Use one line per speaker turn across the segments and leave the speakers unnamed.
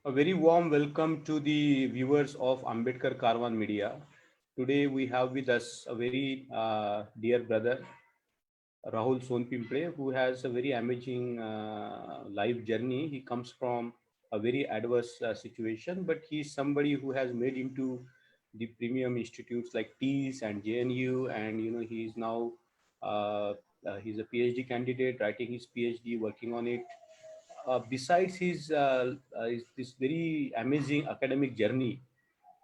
A very warm welcome to the viewers of Ambedkar Karwan Media. Today we have with us a very dear brother, Rahul Sonpimpre, who has a very amazing life journey. He comes from a very adverse situation, but he's somebody who has made into the premium institutes like TEAS and JNU, and he's now he's a PhD candidate, writing his PhD, working on it. Besides his this very amazing academic journey,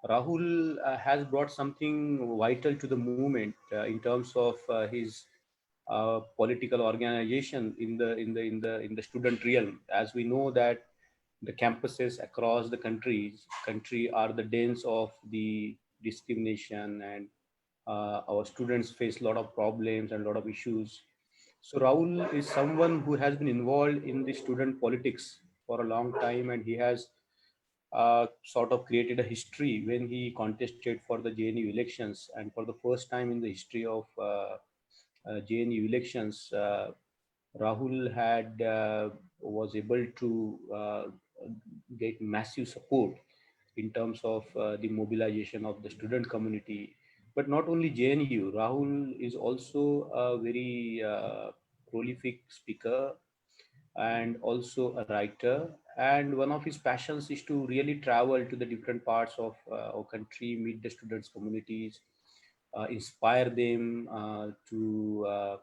Rahul has brought something vital to the movement in terms of his political organization in the student realm. As we know that the campuses across the country are the dens of the discrimination, and our students face a lot of problems and a lot of issues. So Rahul is someone who has been involved in the student politics for a long time, and he has sort of created a history when he contested for the JNU elections. And for the first time in the history of JNU elections, Rahul had was able to get massive support in terms of the mobilization of the student community. But not only JNU, Rahul is also a very prolific speaker and also a writer. And one of his passions is to really travel to the different parts of our country, meet the students communities, inspire them to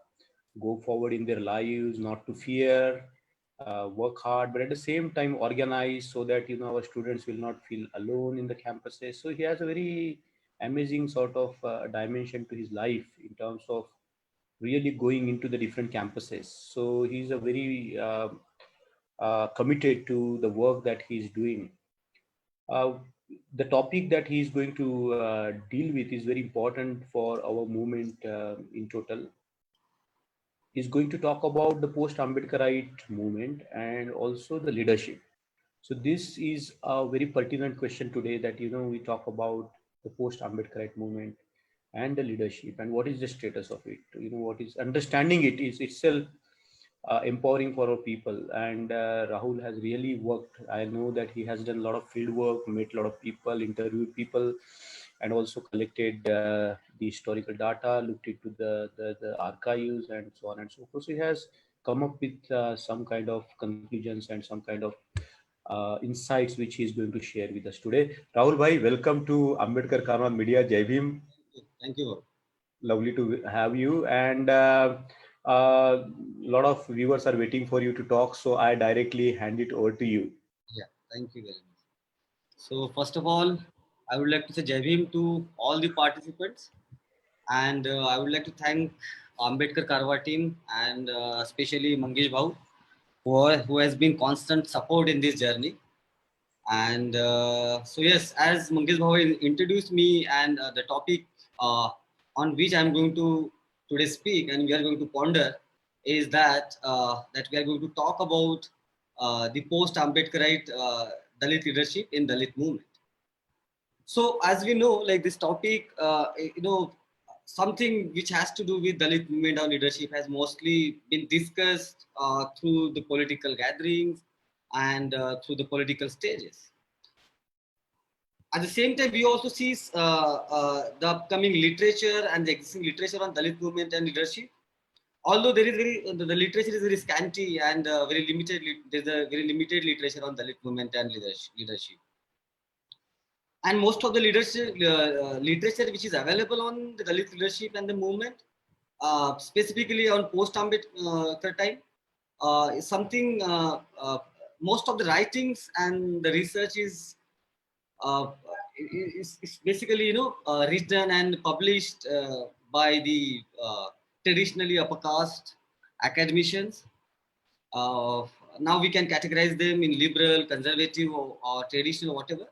go forward in their lives, not to fear, work hard, but at the same time organize so that our students will not feel alone in the campuses. So he has a very amazing sort of dimension to his life in terms of really going into the different campuses. So he's a very committed to the work that he's doing. Uh, the topic that he's going to deal with is very important for our movement in total. He's going to talk about the post-Ambedkarite movement and also the leadership. So this is a very pertinent question today, that we talk about the post-Ambedkarite movement and the leadership, and what is the status of it. What is understanding it is itself empowering for our people. And Rahul has really worked. I know that he has done a lot of field work, met a lot of people, interviewed people, and also collected the historical data, looked into the archives, and so on and so forth. So he has come up with some kind of conclusions and some kind of insights which he is going to share with us today. Rahul bhai, welcome to Ambedkar Karwan Media. Jai Bhim.
Thank you.
Lovely to have you. And lot of viewers are waiting for you to talk, so I directly hand it over to you.
Yeah, thank you very much. So first of all, I would like to say Jai Bhim to all the participants, and I would like to thank Ambedkar Karwa team and especially Mangesh Bhau, who has been constant support in this journey. And so yes, as Mangesh Bhau introduced me and the topic uh, on which I am going to today speak and we are going to ponder is that we are going to talk about the post Ambedkarite Dalit leadership in Dalit movement. So as we know, like this topic, something which has to do with Dalit movement or leadership has mostly been discussed through the political gatherings and through the political stages. At the same time, we also see the upcoming literature and the existing literature on Dalit movement and leadership. Although there is the literature is very scanty and very limited. There's a very limited literature on Dalit movement and leadership. And most of the literature which is available on the Dalit leadership and the movement, specifically on post-Ambedkar time, is something. Most of the writings and the research uh, is basically written and published by the traditionally upper caste academicians. Uh, Now we can categorize them in liberal, conservative, or traditional, whatever.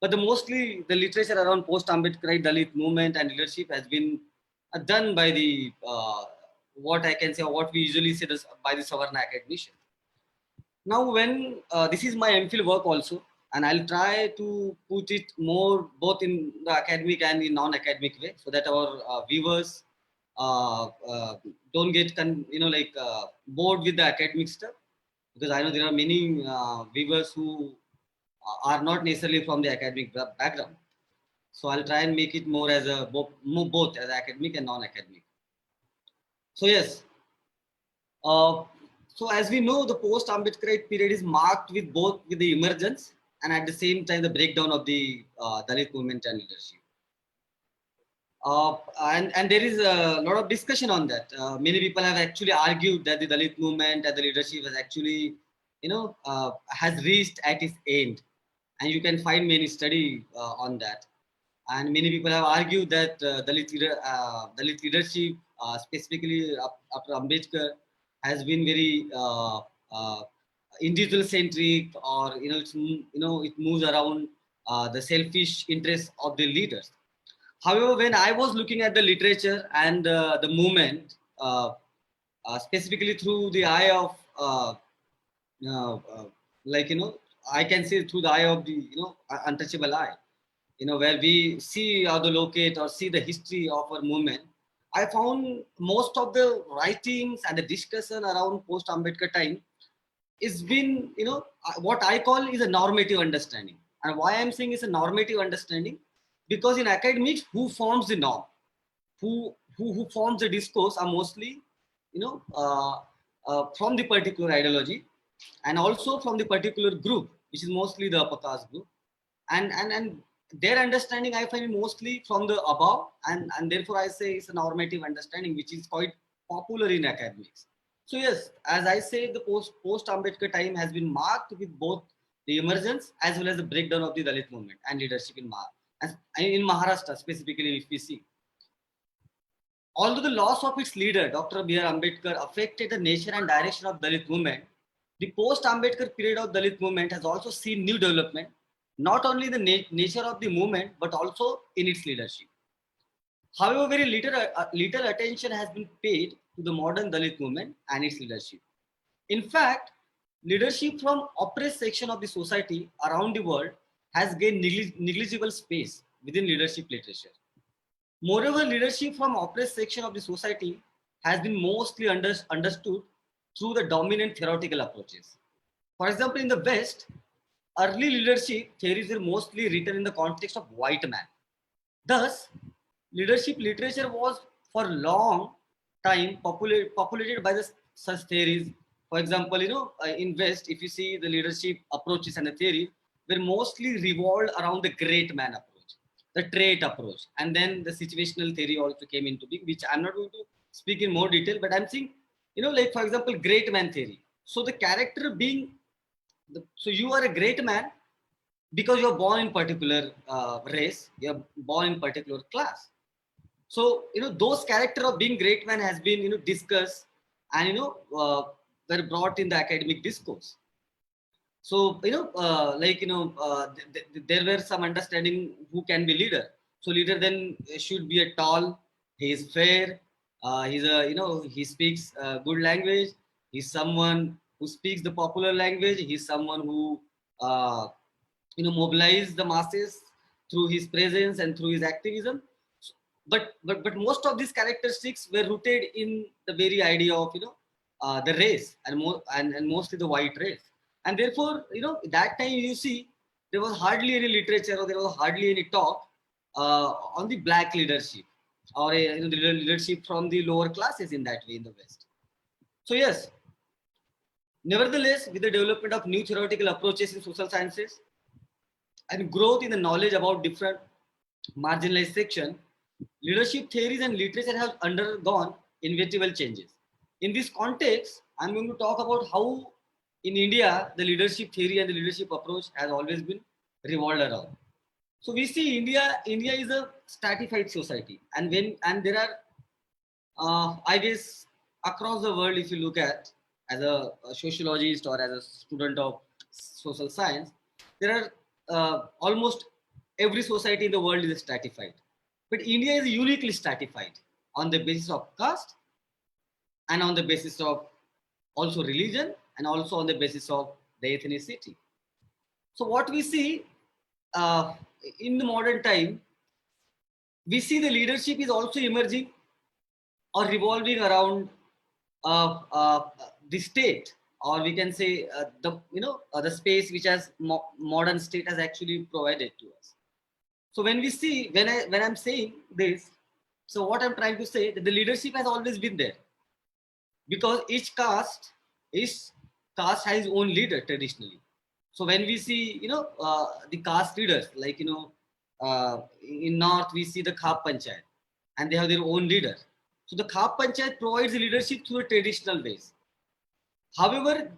But mostly the literature around post-Ambedkarite Dalit movement and leadership has been done by the what I can say, or what we usually say by the Savarna academician. Now, when this is my MPhil work also, and I'll try to put it more both in the academic and in non-academic way, so that our viewers don't get bored with the academic stuff, because I know there are many viewers who are not necessarily from the academic background. So I'll try and make it more as a both as academic and non-academic. So yes, uh, so as we know, the post-Ambedkarite period is marked with both with the emergence and at the same time the breakdown of the Dalit movement and leadership. And there is a lot of discussion on that. Many people have actually argued that the Dalit movement and the leadership has actually, has reached at its end, and you can find many study on that. And many people have argued that Dalit leadership, specifically after Ambedkar, has been very individual centric, or it moves around the selfish interests of the leaders. However, when I was looking at the literature and the movement, specifically through the eye of, uh, uh, I can say through the eye of the, untouchable eye, where we see or the locate or see the history of our movement, I found most of the writings and the discussion around post-Ambedkar time is been, what I call is a normative understanding. And why I'm saying it's a normative understanding, because in academics, who forms the norm, who forms the discourse are mostly, from the particular ideology, and also from the particular group, which is mostly the upper caste group, and their understanding I find mostly from the above, and therefore I say it's a normative understanding which is quite popular in academics. So yes, as I say, the post Ambedkar time has been marked with both the emergence as well as the breakdown of the Dalit movement and leadership in Maharashtra specifically, if we see. Although the loss of its leader, Dr. B.R. Ambedkar, affected the nature and direction of Dalit movement, the post-Ambedkar period of Dalit movement has also seen new development, not only in the nature of the movement, but also in its leadership. However, very little attention has been paid to the modern Dalit movement and its leadership. In fact, leadership from oppressed section of the society around the world has gained negligible space within leadership literature. Moreover, leadership from oppressed section of the society has been mostly understood through the dominant theoretical approaches. For example, in the West, early leadership theories were mostly written in the context of white man. Thus, leadership literature was for long time populated by such theories. For example, in West, if you see the leadership approaches and the theory, were mostly revolved around the great man approach, the trait approach, and then the situational theory also came into being, which I'm not going to speak in more detail, but I'm saying, like for example, great man theory. So the character being, so you are a great man because you're born in particular race, you're born in particular class. So those character of being great man has been discussed and were brought in the academic discourse. So there were some understanding who can be leader. So leader then should be a tall, he is fair, he's a he speaks good language, he's someone who speaks the popular language, he's someone who mobilize the masses through his presence and through his activism. But most of these characteristics were rooted in the very idea of the race, and mostly the white race. And therefore that time you see there was hardly any literature, or there was hardly any talk on the black leadership, or the leadership from the lower classes in that way in the West. So yes, nevertheless, with the development of new theoretical approaches in social sciences and growth in the knowledge about different marginalized section, leadership theories and literature have undergone inevitable changes. In this context, I'm going to talk about how in India the leadership theory and the leadership approach has always been revolved around. So we see India is a stratified society, and there are I guess across the world, if you look at as a sociologist or as a student of social science, there are almost every society in the world is stratified. But India is uniquely stratified on the basis of caste, and on the basis of also religion, and also on the basis of the ethnicity. So what we see uh, in the modern time, we see the leadership is also emerging or revolving around the state. or we can say the space which has modern state has actually provided to us. So when we see, when I'm saying this, so what I'm trying to say, that the leadership has always been there, because each caste has its own leader traditionally. So when we see, the caste leaders, like, in North, we see the Khap Panchayat, and they have their own leader. So the Khap Panchayat provides leadership through the traditional ways. However,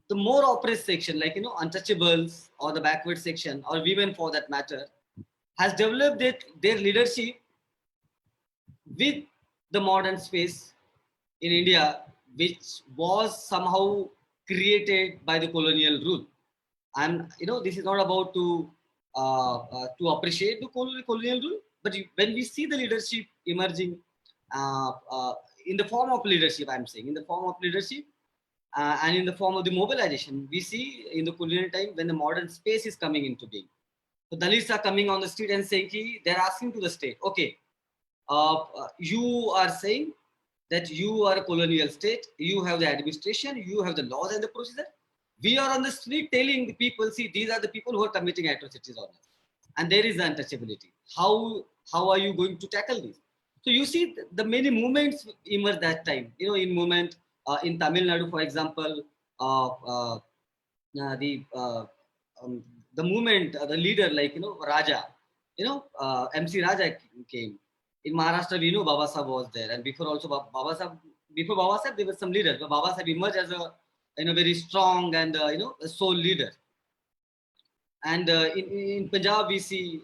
the more oppressed section, like, untouchables or the backward section, or women for that matter, has developed their leadership with the modern space in India, which was somehow created by the colonial rule. And this is not about to appreciate the colonial rule, but when we see the leadership emerging uh, uh, in the form of leadership, I'm saying in the form of leadership, and in the form of the mobilization, we see in the colonial time when the modern space is coming into being. So Dalits are coming on the street and saying, they're asking to the state, okay, you are saying that you are a colonial state, you have the administration, you have the laws and the procedure. We are on the street telling the people, see, these are the people who are committing atrocities on us, and there is the untouchability. How are you going to tackle this? So you see the many movements emerged that time. In movement in Tamil Nadu, for example, uh, uh, the the movement, the leader, like, Raja, MC Raja came. In Maharashtra, we know Baba Sahib was there, and before also Baba Sahib, before Baba Sahib, there were some leaders, but Baba Sahib emerged as a very strong and a sole leader. And in Punjab, we see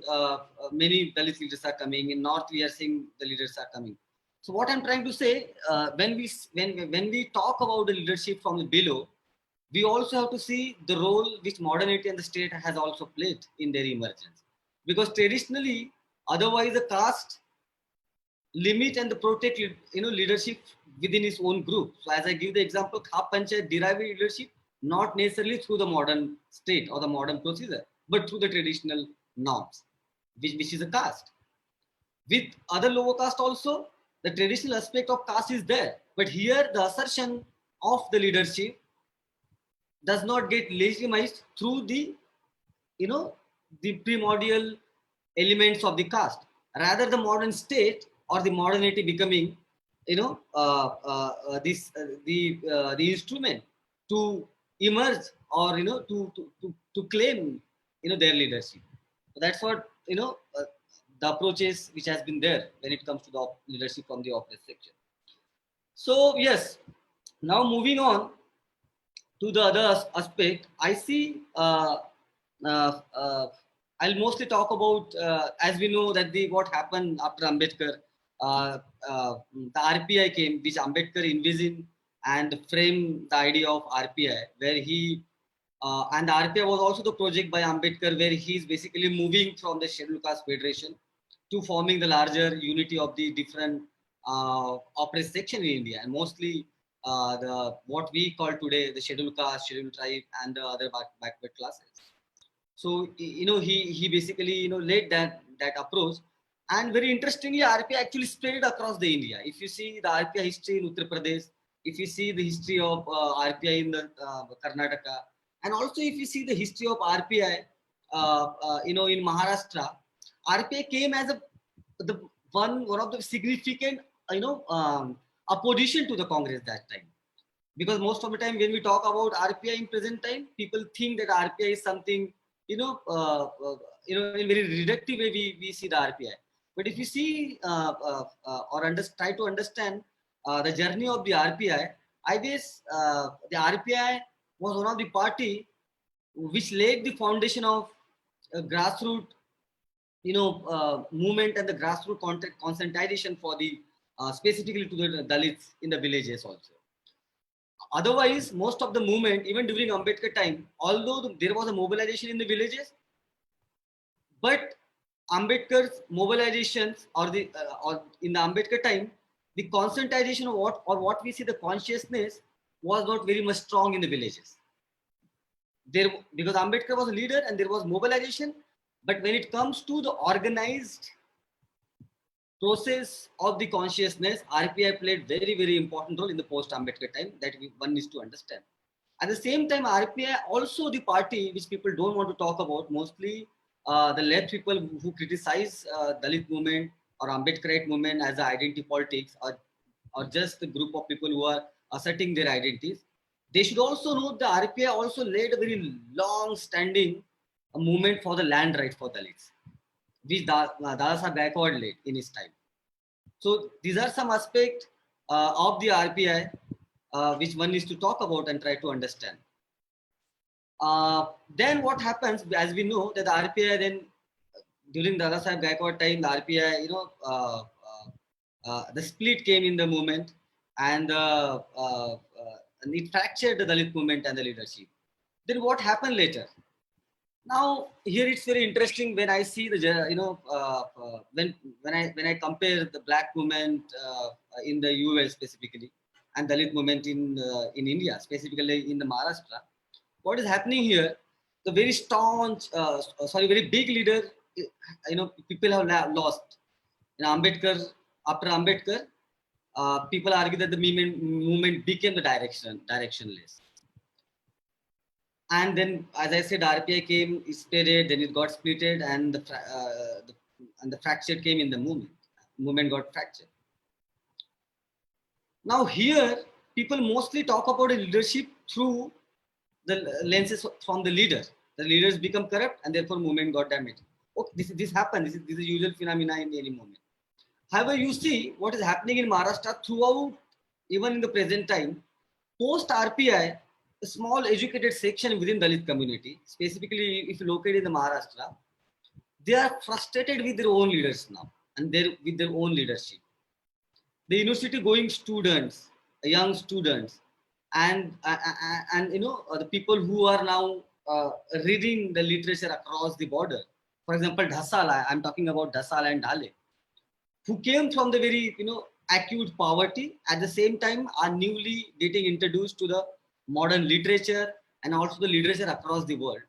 many Dalit leaders are coming. In North, we are seeing the leaders are coming. So what I'm trying to say, when we talk about the leadership from the below, we also have to see the role which modernity and the state has also played in their emergence. Because traditionally, otherwise the caste limit and the protect leadership within its own group. So as I give the example, Khap Panchayat derived leadership not necessarily through the modern state or the modern procedure, but through the traditional norms, which is a caste. With other lower caste also, the traditional aspect of caste is there, but here the assertion of the leadership does not get legitimized through the primordial elements of the caste. Rather, the modern state or the modernity becoming, the instrument to emerge, or to claim, their leadership. So that's what the approaches which has been there when it comes to the leadership from the oppressed section. So yes, now moving on to the other aspect, I see. Uh, uh, I'll mostly talk about, as we know that what happened after Ambedkar, the RPI came, which Ambedkar envisioned and framed the idea of RPI, where and the RPI was also the project by Ambedkar, where he's basically moving from the Scheduled Caste Federation to forming the larger unity of the different oppressed section in India, and mostly the what we call today the scheduled caste, scheduled tribe, and the other backward classes. So he basically led that approach, and very interestingly, RPI actually spread across the India. If you see the RPI history in Uttar Pradesh, if you see the history of RPI in the Karnataka, and also if you see the history of RPI, in Maharashtra, RPI came as the one of the significant opposition to the Congress that time. Because most of the time when we talk about RPI in present time, people think that RPI is something, in very reductive way we see the RPI. But if you see or try to understand the journey of the RPI, I guess the RPI was one of the party which laid the foundation of grassroots, movement and the grassroots conscientization for the specifically to the Dalits in the villages also. Otherwise, most of the movement, even during Ambedkar time, although there was a mobilization in the villages, but Ambedkar's mobilizations or in the Ambedkar time, the conscientization of what we see the consciousness was not very much strong in the villages. Because Ambedkar was a leader and there was mobilization, but when it comes to the organized process of the consciousness, RPI played very, very important role in the post-Ambedkar time that one needs to understand. At the same time, RPI also the party which people don't want to talk about, mostly the left people who criticize Dalit movement or Ambedkarite movement as an identity politics, or just a group of people who are asserting their identities. They should also know the RPI also led a very long-standing movement for the land right for Dalits, which Dadasaheb Gaikwad led in his time. So these are some aspects of the RPI which one needs to talk about and try to understand. Then what happens, as we know, that the RPI then during Dadasaheb Gaikwad time, the RPI, the split came in the movement, and it fractured the Dalit movement and the leadership. Then what happened later? Now here it's very interesting when I see the when I compare the black movement in the US specifically and Dalit movement in India, specifically in the Maharashtra. What is happening here? The very staunch, very big leader, people have lost. Ambedkar, after Ambedkar, people argue that the movement became the directionless. And then, as I said, RPI came, spread, then it got splitted, and the fracture came in the movement. Movement got fractured. Now here, people mostly talk about leadership through the lenses from the leader. The leaders become corrupt, and therefore movement got damaged. Okay, this happened. This is usual phenomena in any movement. However, you see what is happening in Maharashtra throughout, even in the present time, post RPI, a small educated section within Dalit community, specifically if you locate in the Maharashtra, they are frustrated with their own leaders now and with their own leadership. The university going students, young students, and the people who are now reading the literature across the border. For example, Dhasal, I'm talking about Dhasal and Dhale, who came from the very acute poverty, at the same time are newly getting introduced to the modern literature and also the literature across the world.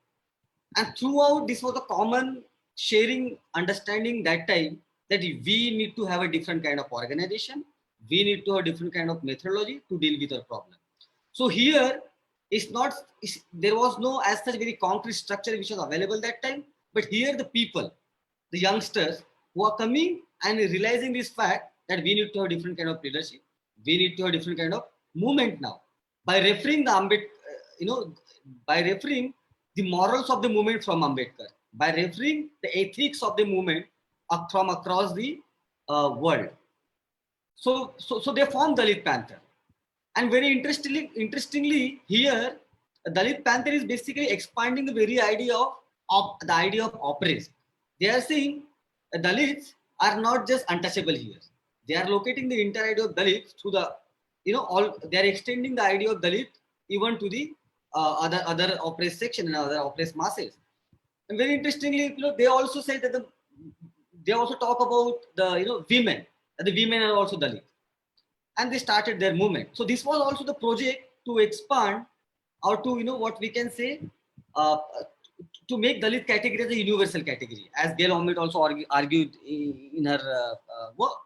And throughout, this was a common sharing understanding that time that we need to have a different kind of organization, we need to have a different kind of methodology to deal with our problem. So here, there was no as such very concrete structure which was available that time, but here the people, the youngsters who are coming and realizing this fact that we need to have a different kind of leadership, we need to have a different kind of movement now. By referring by referring the morals of the movement from Ambedkar, by referring the ethics of the movement from across the world. So they formed Dalit Panther. And very interestingly here, Dalit Panther is basically expanding the very idea of the idea of oppressed. They are saying Dalits are not just untouchable here. They are locating the entire idea of Dalit through the, they are extending the idea of Dalit even to the other oppressed section and other oppressed masses. And very interestingly, they also say that they also talk about the women, that the women are also Dalit. And they started their movement. So this was also the project to expand or to, what we can say, to make Dalit category as a universal category, as Gail Omid also argued in her work,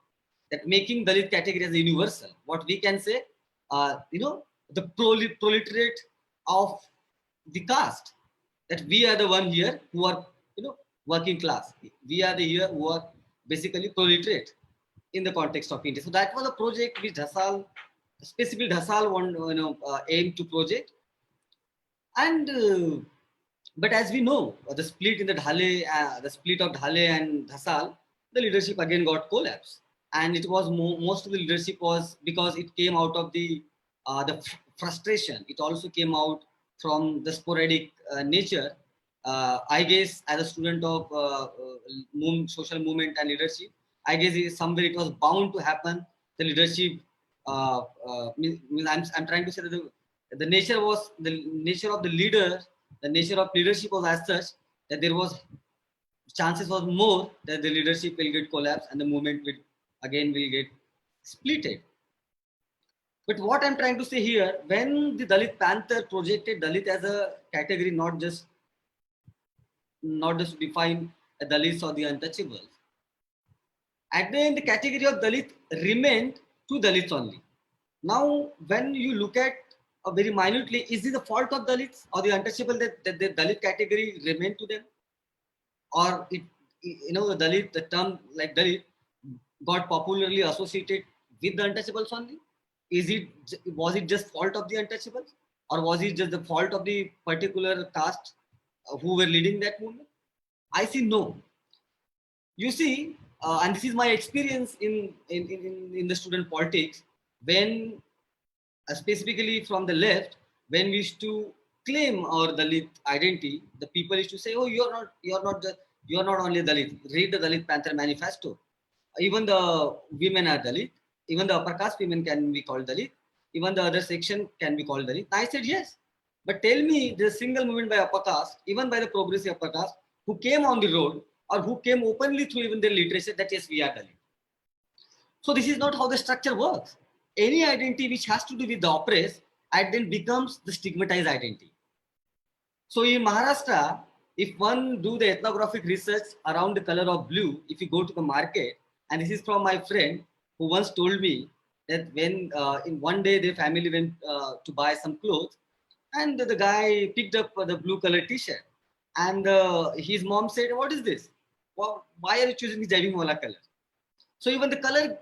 that making Dalit category as a universal, what we can say, the proletariat of the caste, that we are the one here who are, working class. We are the here who are basically proletariat in the context of India. So that was a project which Dhasal, specifically Dhasal, aimed to project. And but as we know, the split in the split of Dhale and Dhasal, the leadership again got collapsed, and it was most of the leadership was because it came out of the frustration. It also came out from the sporadic nature. I guess as a student of social movement and leadership, I guess somewhere it was bound to happen. The leadership, I'm trying to say that the nature of the leader, the nature of leadership was as such that there was chances was more that the leadership will get collapsed and the movement will get splitted. But what I'm trying to say here, when the Dalit Panther projected Dalit as a category, not just to define the Dalits or the untouchables, at the end, the category of Dalit remained to Dalits only. Now, when you look at very minutely, is this the fault of Dalits or the untouchable that the Dalit category remain to them? Or the Dalit, the term like Dalit got popularly associated with the untouchables only? Was it just fault of the untouchables, or was it just the fault of the particular caste who were leading that movement? I see no. You see, and this is my experience in the student politics, when specifically from the left, when we used to claim our Dalit identity, the people used to say, "Oh, you're not only Dalit. Read the Dalit Panther Manifesto. Even the women are Dalit. Even the upper caste women can be called Dalit. Even the other section can be called Dalit." I said yes, but tell me the single movement by upper caste, even by the progressive upper caste, who came on the road or who came openly through even their literature that yes, we are Dalit. So this is not how the structure works. Any identity which has to do with the oppressed, and then becomes the stigmatized identity. So in Maharashtra, if one do the ethnographic research around the color of blue, if you go to the market, and this is from my friend who once told me that when in one day their family went to buy some clothes, and the guy picked up the blue color T-shirt, and his mom said, "What is this? Well, why are you choosing the Jaiving Wala color?" So even the color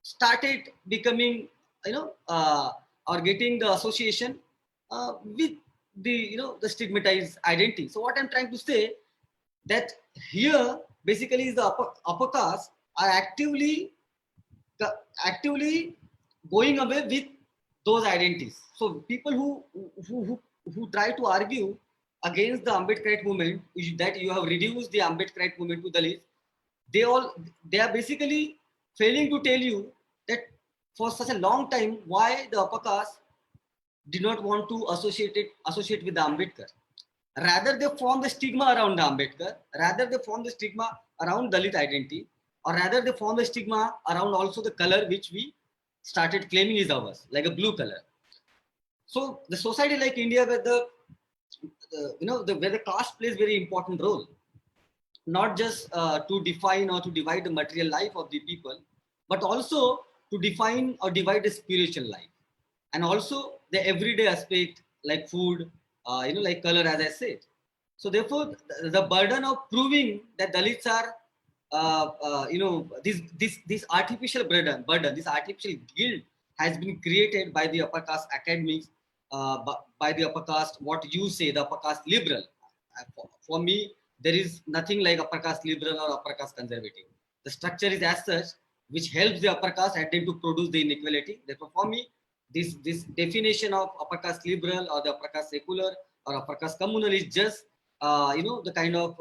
started becoming, or getting the association with the the stigmatized identity. So what I'm trying to say, that here basically is the upper caste are actively going away with those identities. So people who try to argue against the Ambedkarite movement, that you have reduced the Ambedkarite movement to Dalits, they are basically failing to tell you that for such a long time why the upper caste did not want to associate with the Ambedkar. Rather they form the stigma around the Ambedkar, rather they form the stigma around Dalit identity, or rather they form the stigma around also the color which we started claiming is ours, like a blue color. So the society like India, where where the caste plays very important role, not just to define or to divide the material life of the people, but also to define or divide the spiritual life, and also the everyday aspect like food, like color, as I said. So therefore, the burden of proving that Dalits are, this artificial burden, this artificial guilt has been created by the upper caste academics, by the upper caste, what you say, the upper caste liberal. For me, there is nothing like upper caste liberal or upper caste conservative. The structure is as such, which helps the upper caste at to produce the inequality. Therefore, for me, this definition of upper caste liberal or the upper caste secular or upper caste communal is just the kind of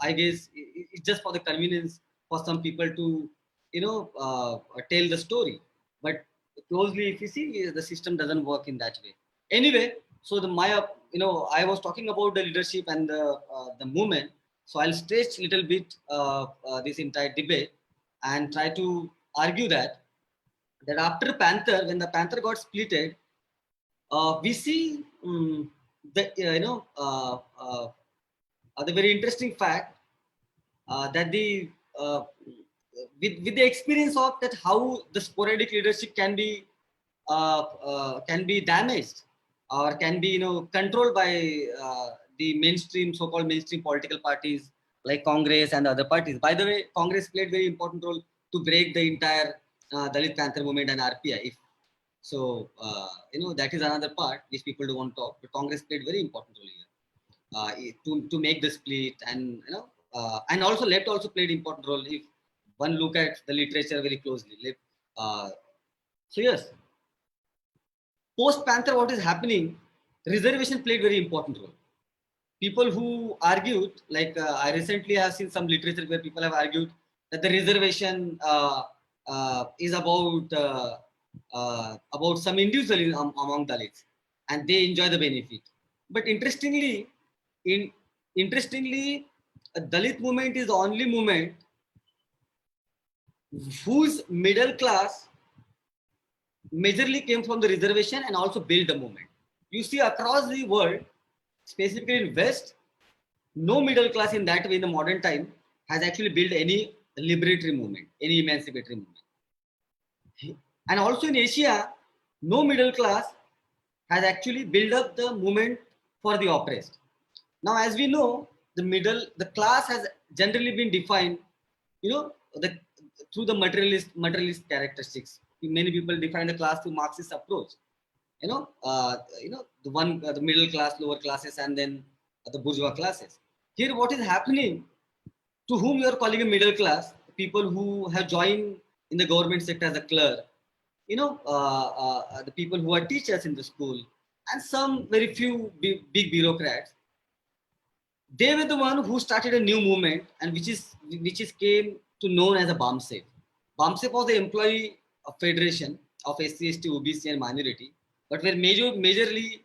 I guess it's just for the convenience for some people to tell the story. But closely, if you see, the system doesn't work in that way. Anyway, so I was talking about the leadership and the movement. So I'll stretch a little bit this entire debate and try to argue that after Panther, when the Panther got splitted, we see the very interesting fact that with the experience of that how the sporadic leadership can be damaged or can be controlled by the mainstream, so-called mainstream political parties like Congress and other parties. By the way, Congress played very important role to break the entire Dalit Panther movement and RPI. So that is another part which people don't want to talk, but Congress played very important role here to make the split, and and also left also played important role if one look at the literature very closely. So yes, post Panther, what is happening? Reservation played very important role. People who argued, like I recently have seen some literature where people have argued that the reservation is about some individual among Dalits, and they enjoy the benefit. But interestingly, a Dalit movement is the only movement whose middle class majorly came from the reservation and also built the movement. You see across the world, specifically in West, no middle class in that way in the modern time has actually built any liberatory movement, any emancipatory movement. And also in Asia, no middle class has actually built up the movement for the oppressed. Now, as we know, the class has generally been defined, you know, through the materialist characteristics. Many people define the class through Marxist approach. The middle class, lower classes, and then the bourgeois classes. Here, what is happening to whom you are calling a middle class, people who have joined in the government sector as a clerk, the people who are teachers in the school, and some very few big bureaucrats. They were the one who started a new movement, and which is came to known as a BAMSEF. BAMSEF was the employee of federation of SC, ST, OBC, and minority, but were majorly,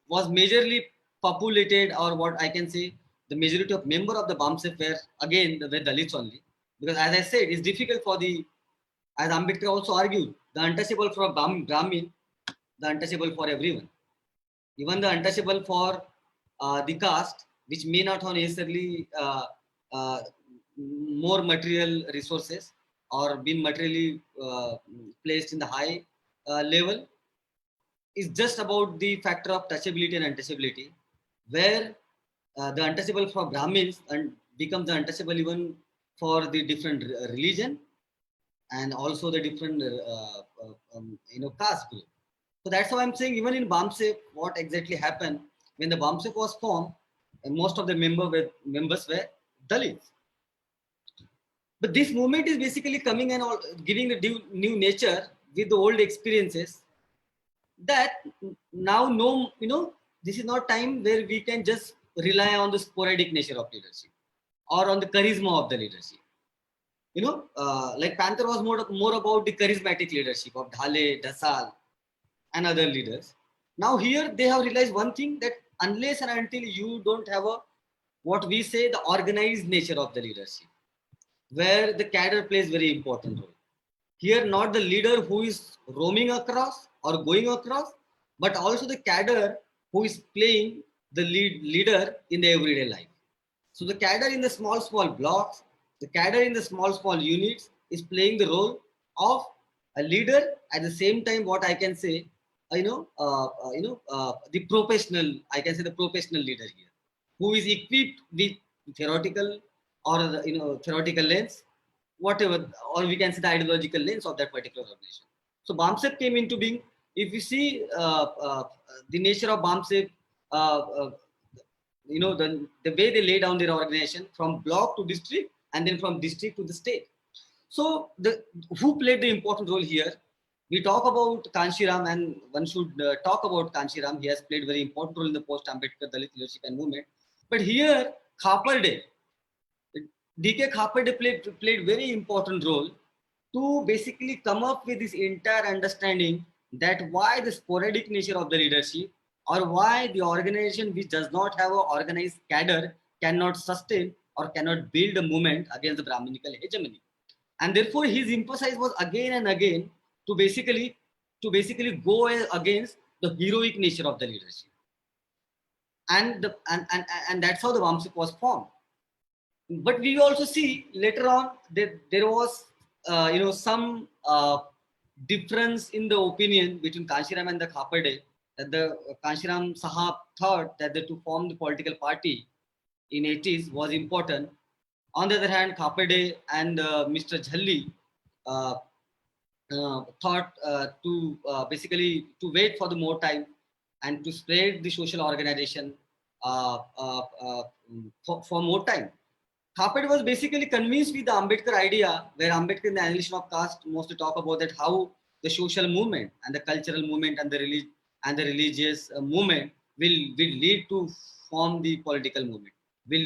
was majorly populated, or what I can say, the majority of member of the BAMSEF were again the Dalits only, because as I said, it's difficult for the, as Ambedkar also argued, the untouchable for Brahmin, the untouchable for everyone, even the untouchable for the caste, which may not have necessarily uh, more material resources or been materially placed in the high level, is just about the factor of touchability and untouchability, where the untouchable for Brahmins and becomes the untouchable even for the different religion and also the different caste group. So that's how I'm saying, even in BAMSEF, what exactly happened when the BAMSEF was formed, and most of the members were Dalits. But this movement is basically coming and giving a new nature with the old experiences, that now no, this is not time where we can just rely on the sporadic nature of leadership or on the charisma of the leadership. Like Panther was more about the charismatic leadership of Dhale, Dasal, and other leaders. Now here they have realized one thing, that unless and until you don't have a, what we say, the organized nature of the leadership, where the cadre plays very important role. Here, not the leader who is roaming across or going across, but also the cadre who is playing the leader in the everyday life. So the cadre in the small blocks, the cadre in the small units is playing the role of a leader. At the same time, what I can say, the professional, I can say the professional leader here, who is equipped with theoretical or theoretical lens, whatever, or we can say the ideological lens of that particular organization. So BAMSEF came into being. If you see the nature of BAMSEF, the way they lay down their organization from block to district and then from district to the state. So who played the important role here? We talk about Kanshiram, and one should talk about Kanshiram. He has played very important role in the post-Ambedkar Dalit leadership and movement. But here, Khaperde, DK Khaperde played very important role to basically come up with this entire understanding that why the sporadic nature of the leadership, or why the organization which does not have an organized cadre cannot sustain or cannot build a movement against the Brahminical hegemony. And therefore his emphasis was again and again to basically go against the heroic nature of the leadership. And that's how the BAMSEF was formed. But we also see later on that there was some difference in the opinion between Kanshiram and the Khaperde, that the Kanshiram Sahab thought that to form the political party in 80s was important. On the other hand, Khaperde and Mr. Jhalli thought to basically to wait for the more time and to spread the social organization for more time. Khaperde was basically convinced with the Ambedkar idea, where Ambedkar in the Annihilation of Caste mostly talk about that how the social movement and the cultural movement and the religious movement will lead to form the political movement, will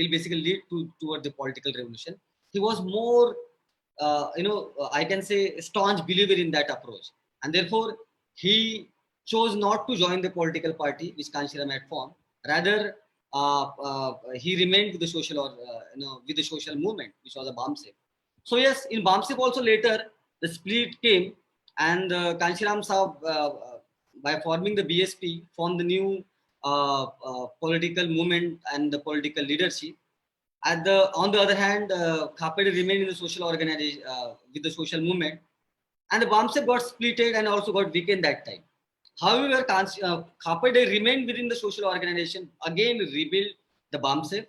basically lead toward the political revolution. He was more, I can say, staunch believer in that approach, and therefore he chose not to join the political party which Kanshiram had formed. Rather, he remained with the social with the social movement, which was a BAMSEF. So yes, in BAMSEF also later the split came, and Kanshiram Sahab, by forming the BSP, formed the new political movement and the political leadership. On the other hand, Khaperde remained in the social organization with the social movement, and the BAMSEP got splitted and also got weakened that time. However, Khapade remained within the social organization, again rebuilt the BAMSEP,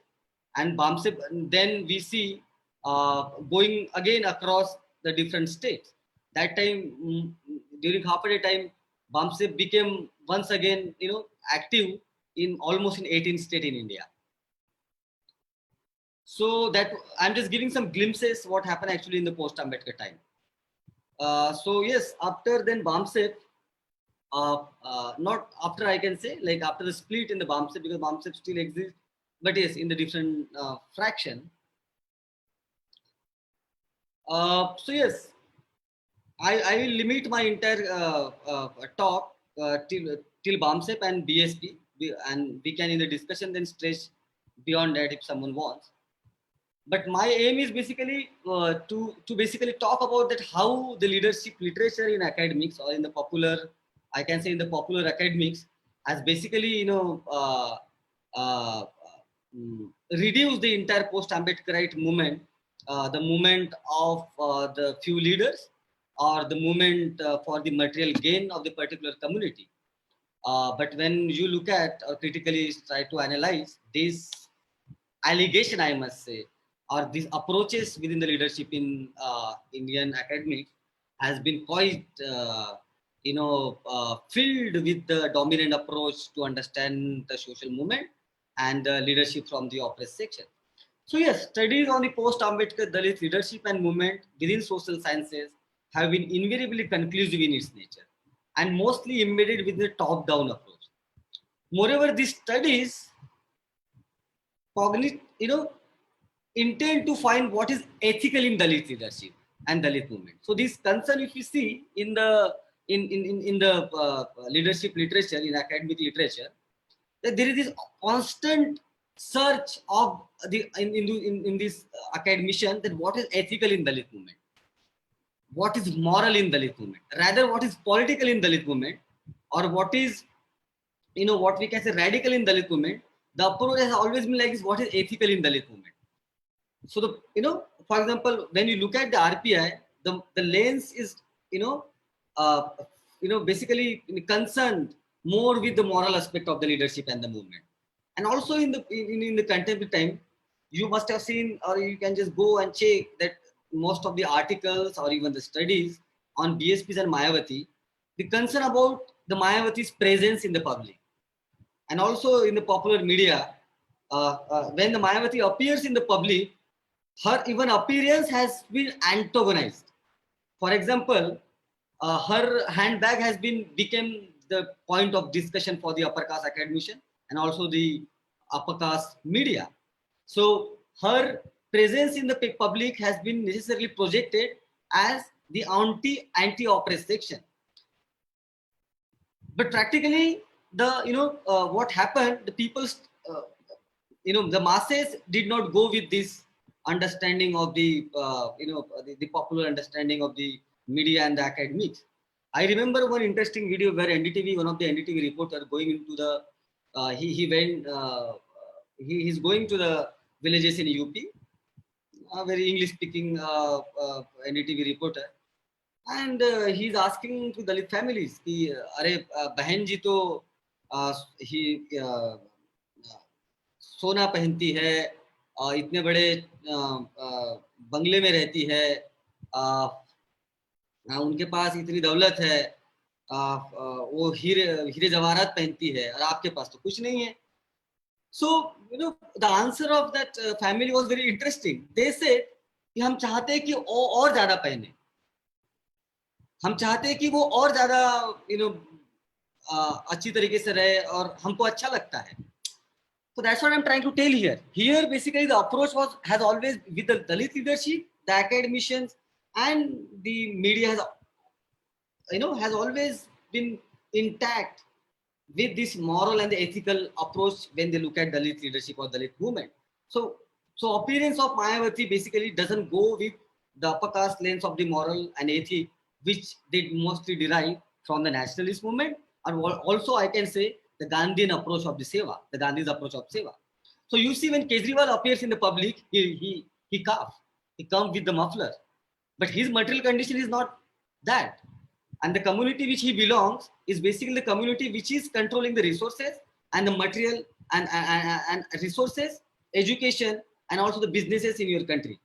and BAMSEP, then we see going again across the different states. That time, during Khapade time, BAMSEP became once again, active in almost in 18 states in India. So that I'm just giving some glimpses what happened actually in the post-Ambedkar time. So yes, after then BAMSEP, not after I can say, like after the split in the BAMSEP, because BAMSEP still exists, but yes, in the different fraction. So yes, I will limit my entire talk till BAMSEP and BSP, and we can in the discussion then stretch beyond that if someone wants. But my aim is basically to basically talk about that how the leadership literature in academics, or in the popular, I can say in the popular academics, has basically reduced the entire post-Ambedkarite movement, the movement of the few leaders, or the movement for the material gain of the particular community. But when you look at or critically try to analyze this allegation, I must say, or these approaches within the leadership in Indian academics has been quite, filled with the dominant approach to understand the social movement and the leadership from the oppressed section. So yes, studies on the post-Ambedkar Dalit leadership and movement within social sciences have been invariably conclusive in its nature and mostly embedded within the top-down approach. Moreover, these studies intend to find what is ethical in Dalit leadership and Dalit movement. So this concern, if you see in the leadership literature, in academic literature, that there is this constant search of the in this academician, that what is ethical in Dalit movement, what is moral in Dalit movement, rather what is political in Dalit movement, or what is what we can say radical in Dalit movement. The approach has always been like this: what is ethical in Dalit movement? So for example, when you look at the RPI, the lens is basically concerned more with the moral aspect of the leadership and the movement. And also in the contemporary time, you must have seen, or you can just go and check that most of the articles or even the studies on BSPs and Mayawati, the concern about the Mayawati's presence in the public and also in the popular media. When the Mayawati appears in the public, her even appearance has been antagonized. For example, her handbag has become the point of discussion for the upper caste academician and also the upper caste media. So her presence in the public has been necessarily projected as the anti-oppressed section. But practically, what happened, the people's the masses did not go with this understanding of the the popular understanding of the media and the academics. I remember one interesting video where NDTV, one of the NDTV reporter, going into the he's going to the villages in UP, a very English speaking NDTV reporter, and he's asking to Dalit families कि अरे बहन जी तो ही सोना पहनती है, इतने बड़े बंगले में रहती है, उनके पास इतनी दौलत है, वो हीरे जवाहरात पहनती है, और आपके पास तो कुछ नहीं है. So the answer of that family was very interesting. They said कि हम चाहते हैं कि और ज्यादा पहने, हम चाहते हैं कि वो और ज्यादा अच्छी तरीके से रहे और हमको अच्छा लगता है. So that's what I'm trying to tell here. Here, basically, the approach has always, with the Dalit leadership, the academicians, and the media has always been intact with this moral and the ethical approach when they look at Dalit leadership or Dalit movement. So appearance of Mayawati basically doesn't go with the upper caste lens of the moral and ethic, which they mostly derive from the nationalist movement, and also I can say the Gandhian approach of the Seva, the Gandhi's approach of Seva. So you see, when Kejriwal appears in the public, he comes with the muffler, but his material condition is not that. And the community which he belongs is basically the community which is controlling the resources and the material and resources, education, and also the businesses in your country.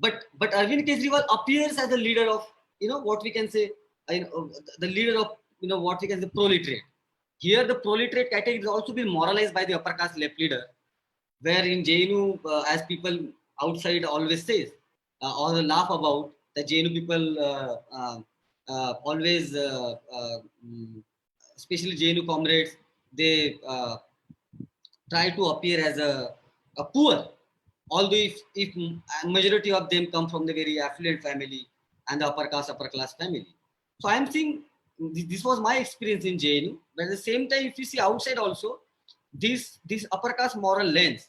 But Arvind Kejriwal appears as the leader of, what we can say, the leader of, what we can say, proletariat. Here the proletariat category has also been moralized by the upper caste left leader, where in JNU, as people outside always says, or laugh about, the JNU people always, especially JNU comrades, they try to appear as a poor, although if majority of them come from the very affluent family and the upper class family. So I'm saying this was my experience in JNU, but at the same time, if you see outside also, this upper caste moral lens,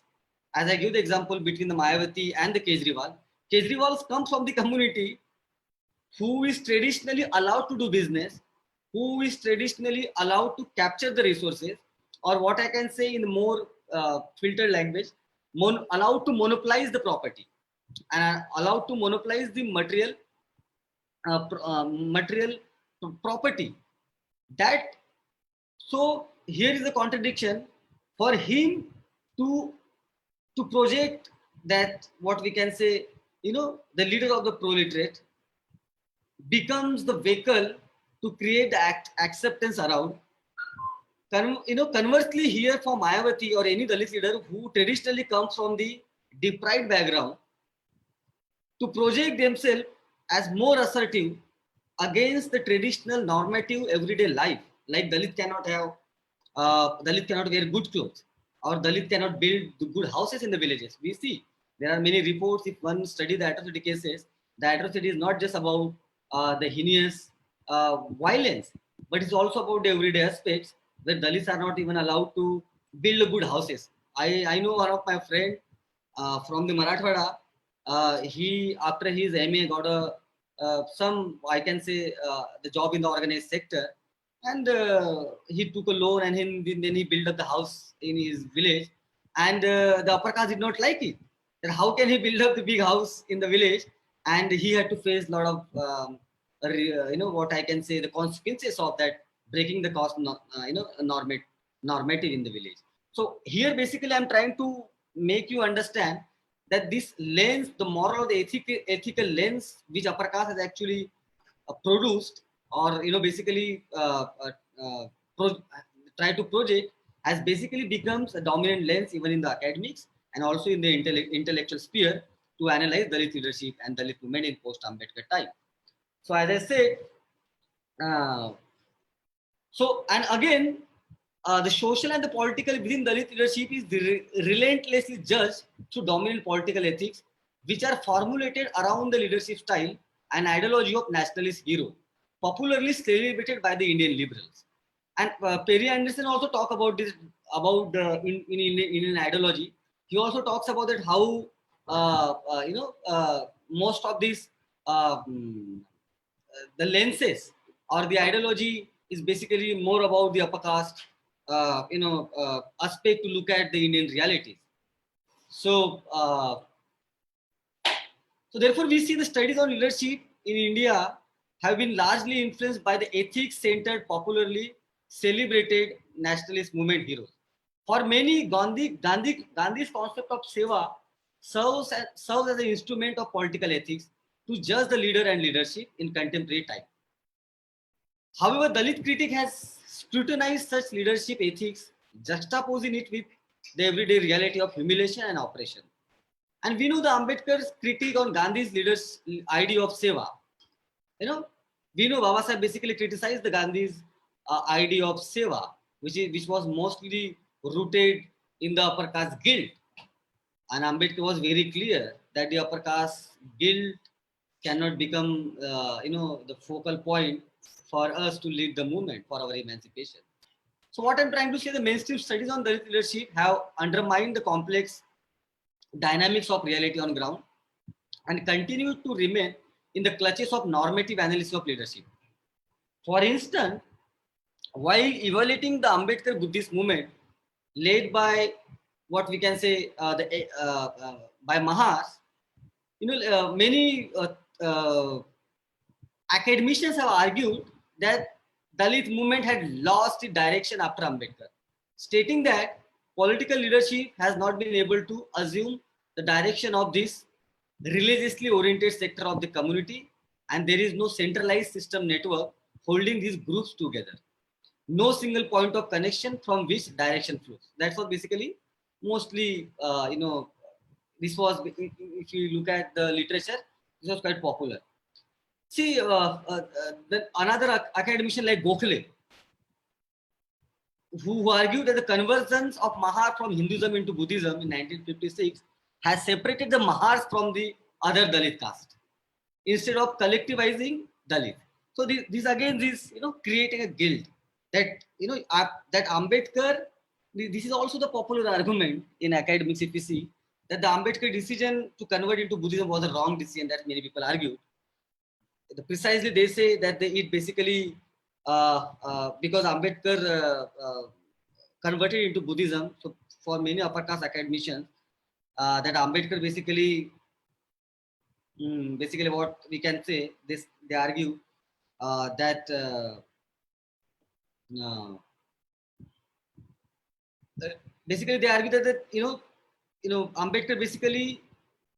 as I give the example between the Mayawati and the Kejriwal comes from the community who is traditionally allowed to do business, who is traditionally allowed to capture the resources, or what I can say in more filtered language, allowed to monopolize the property and allowed to monopolize the material property. That, so here is a contradiction for him to project that, what we can say, the leader of the proletariat becomes the vehicle to create the acceptance around. Conversely, here for Mayawati or any Dalit leader who traditionally comes from the deprived background, to project themselves as more assertive against the traditional normative everyday life, like Dalit cannot wear good clothes, or Dalit cannot build the good houses in the villages. We see there are many reports. If one study the atrocity cases, the atrocity is not just about the heinous violence, but it's also about the everyday aspects where Dalits are not even allowed to build good houses. I know one of my friend from the Marathwada. He, after his MA, got some, I can say, the job in the organized sector, and he took a loan, and then he built up the house in his village, and the upper caste did not like it. Then how can he build up the big house in the village, and he had to face a lot of what I can say, the consequences of that, breaking the cost, normative in the village. So here basically I'm trying to make you understand that this lens, the moral, the ethical lens which upper caste has actually produced, or basically try to project, has basically becomes a dominant lens even in the academics and also in the intellectual sphere to analyze Dalit leadership and Dalit movement in post-Ambedkar time. So as I said, and again, the social and the political within Dalit leadership is relentlessly judged through dominant political ethics, which are formulated around the leadership style and ideology of nationalist hero, popularly celebrated by the Indian liberals. And Perry Anderson also talk about this, about in Indian ideology. He also talks about that how most of these the lenses or the ideology is basically more about the upper caste aspect to look at the Indian realities. So therefore we see the studies on leadership in India have been largely influenced by the ethics-centered, popularly celebrated nationalist movement heroes. For many, Gandhi's concept of seva serves as an instrument of political ethics to judge the leader and leadership in contemporary time. However, Dalit critic has scrutinized such leadership ethics, juxtaposing it with the everyday reality of humiliation and oppression. And we know the Ambedkar's critique on Gandhi's leaders' idea of seva. We know Baba Sahib basically criticized the Gandhi's idea of seva, which was mostly rooted in the upper caste guilt. And Ambedkar was very clear that the upper caste guilt cannot become, the focal point for us to lead the movement for our emancipation. So what I'm trying to say, the mainstream studies on Dalit leadership have undermined the complex dynamics of reality on ground and continue to remain in the clutches of normative analysis of leadership. For instance, while evaluating the Ambedkar Buddhist movement led by what we can say by Mahas, many academicians have argued that Dalit movement had lost its direction after Ambedkar, stating that political leadership has not been able to assume the direction of this religiously oriented sector of the community, and there is no centralized system network holding these groups together. No single point of connection from which direction flows. That's what basically mostly, this was, if you look at the literature, this was quite popular. See, then another academician like Gokhale, who argued that the convergence of Mahar from Hinduism into Buddhism in 1956 has separated the Mahars from the other Dalit caste instead of collectivizing Dalit. So this again is creating a guilt that that Ambedkar. This is also the popular argument in academics, if you see, that the Ambedkar decision to convert into Buddhism was a wrong decision, that many people argue. Precisely, they say that it basically because Ambedkar converted into Buddhism. So for many upper caste academicians, that Ambedkar basically what we can say, this they argue that basically they argue that Ambedkar basically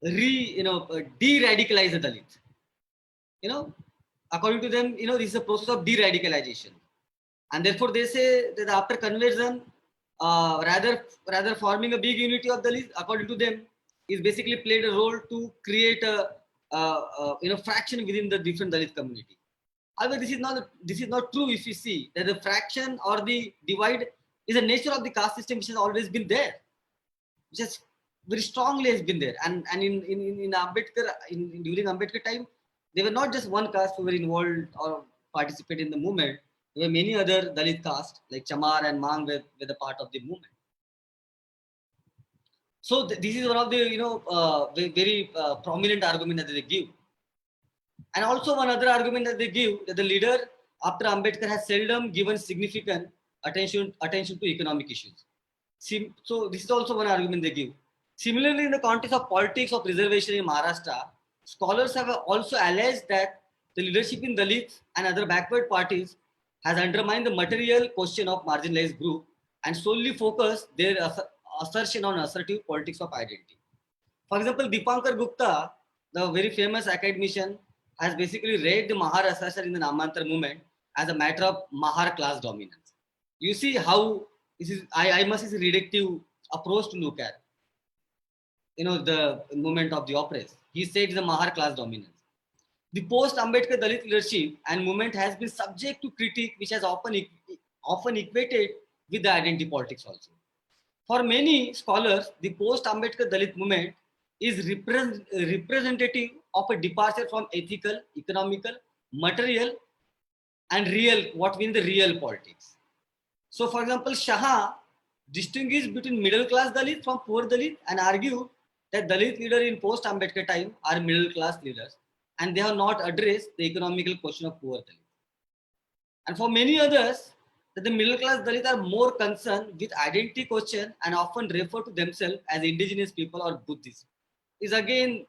de-radicalize the Dalits. According to them, this is a process of de-radicalization, and therefore they say that after conversion, rather forming a big unity of Dalits, according to them, is basically played a role to create a fraction within the different Dalit community. However, this is not true. If you see that the fraction or the divide is a nature of the caste system, which has always been there, just very strongly has been there. And in Ambedkar, during Ambedkar time, there were not just one caste who were involved or participated in the movement. There were many other Dalit castes like Chamar and Mang were the part of the movement. So this is one of the very prominent argument that they give. And also one other argument that they give, that the leader after Ambedkar has seldom given significant attention to economic issues. So this is also one argument they give. Similarly, in the context of politics of reservation in Maharashtra, scholars have also alleged that the leadership in Dalits and other backward parties has undermined the material question of marginalized group and solely focused their assertion on assertive politics of identity. For example, Dipankar Gupta, the very famous academician, has basically read the Mahar assertion in the Namantar movement as a matter of Mahar class dominance. You see how this is, I must say, a reductive approach to look at the movement of the oppressed. He said the Mahar class dominance. The post-Ambedkar Dalit leadership and movement has been subject to critique, which has often equated with the identity politics also. For many scholars, the post-Ambedkar Dalit movement is representative of a departure from ethical, economical, material, and real, what means the real politics. So, for example, Shah distinguished between middle class Dalit from poor Dalit and argued that Dalit leaders in post-Ambedkar time are middle class leaders and they have not addressed the economical question of poor Dalit. And for many others, that the middle class Dalit are more concerned with identity question and often refer to themselves as indigenous people or Buddhists. Is again,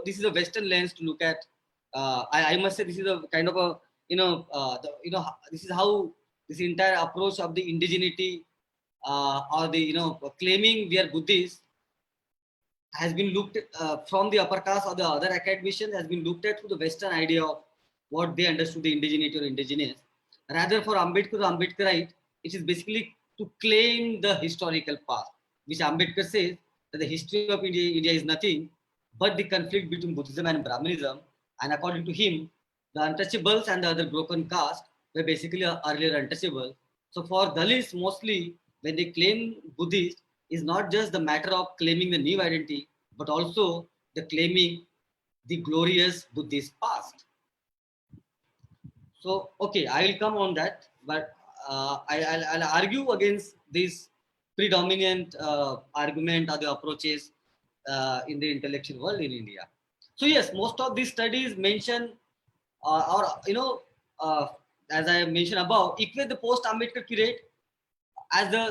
this is a Western lens to look at. I must say this is a kind of a, this is how this entire approach of the indigeneity or the, claiming we are Buddhists has been looked from the upper caste or the other academicians has been looked at through the Western idea of what they understood the indigeneity or indigenous. Rather for Ambedkarite, it is basically to claim the historical past, which Ambedkar says that the history of India is nothing but the conflict between Buddhism and Brahmanism. And according to him, the untouchables and the other broken caste were basically earlier untouchable. So for Dalits, mostly when they claim Buddhist, is not just the matter of claiming the new identity, but also the claiming the glorious Buddhist past. So, okay, I will come on that, but I'll argue against this predominant argument or the approaches in the intellectual world in India. So yes, most of these studies mention as I mentioned above, equate the post-Ambedkar period as the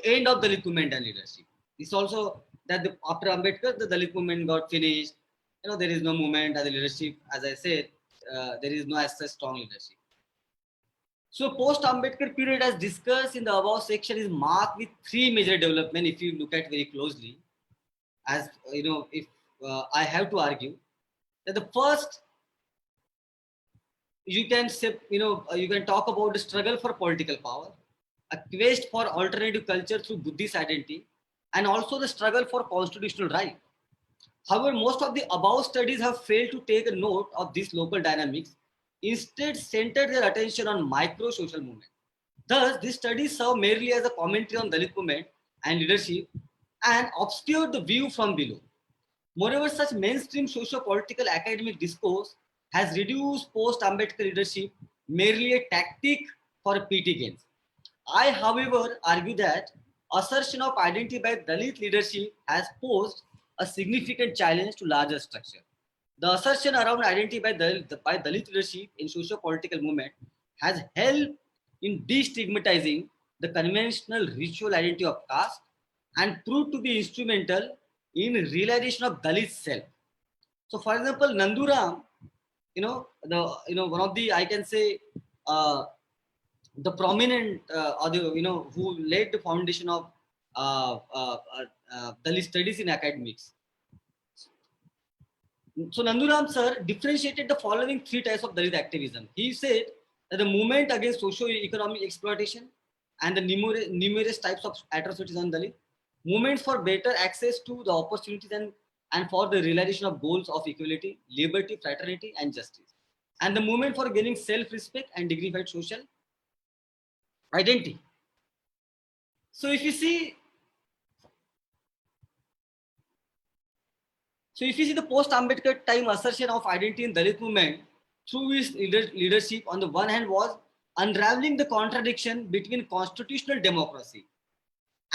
end of the Dalit movement and leadership. It's also that after Ambedkar, the Dalit movement got finished. There is no movement as a leadership, as I said. there is no as such strong leadership. So post-Ambedkar period, as discussed in the above section, is marked with three major developments. If you look at very closely, as you know, if I have to argue that the first, you can say, you can talk about the struggle for political power, a quest for alternative culture through Buddhist identity, and also the struggle for constitutional right. However, most of the above studies have failed to take a note of these local dynamics, instead centered their attention on micro-social movement. Thus, these studies serve merely as a commentary on Dalit movement and leadership and obscure the view from below. Moreover, such mainstream socio-political academic discourse has reduced post-Ambedkar leadership merely a tactic for PT gains. I, however, argue that assertion of identity by Dalit leadership has posed a significant challenge to larger structure. The assertion around identity by Dalit leadership in socio-political movement has helped in destigmatizing the conventional ritual identity of caste and proved to be instrumental in realization of Dalit self. So, for example, Nanduram, one of the, I can say, the prominent or the who laid the foundation of Dalit studies in academics. So Nanduram sir differentiated the following three types of Dalit activism. He said that the movement against socio-economic exploitation and the numerous types of atrocities on Dalit, movements for better access to the opportunities and for the realization of goals of equality, liberty, fraternity, and justice, and the movement for gaining self-respect and dignified social identity. So if you see the post-Ambedkar time assertion of identity in Dalit movement through his leadership, on the one hand, was unraveling the contradiction between constitutional democracy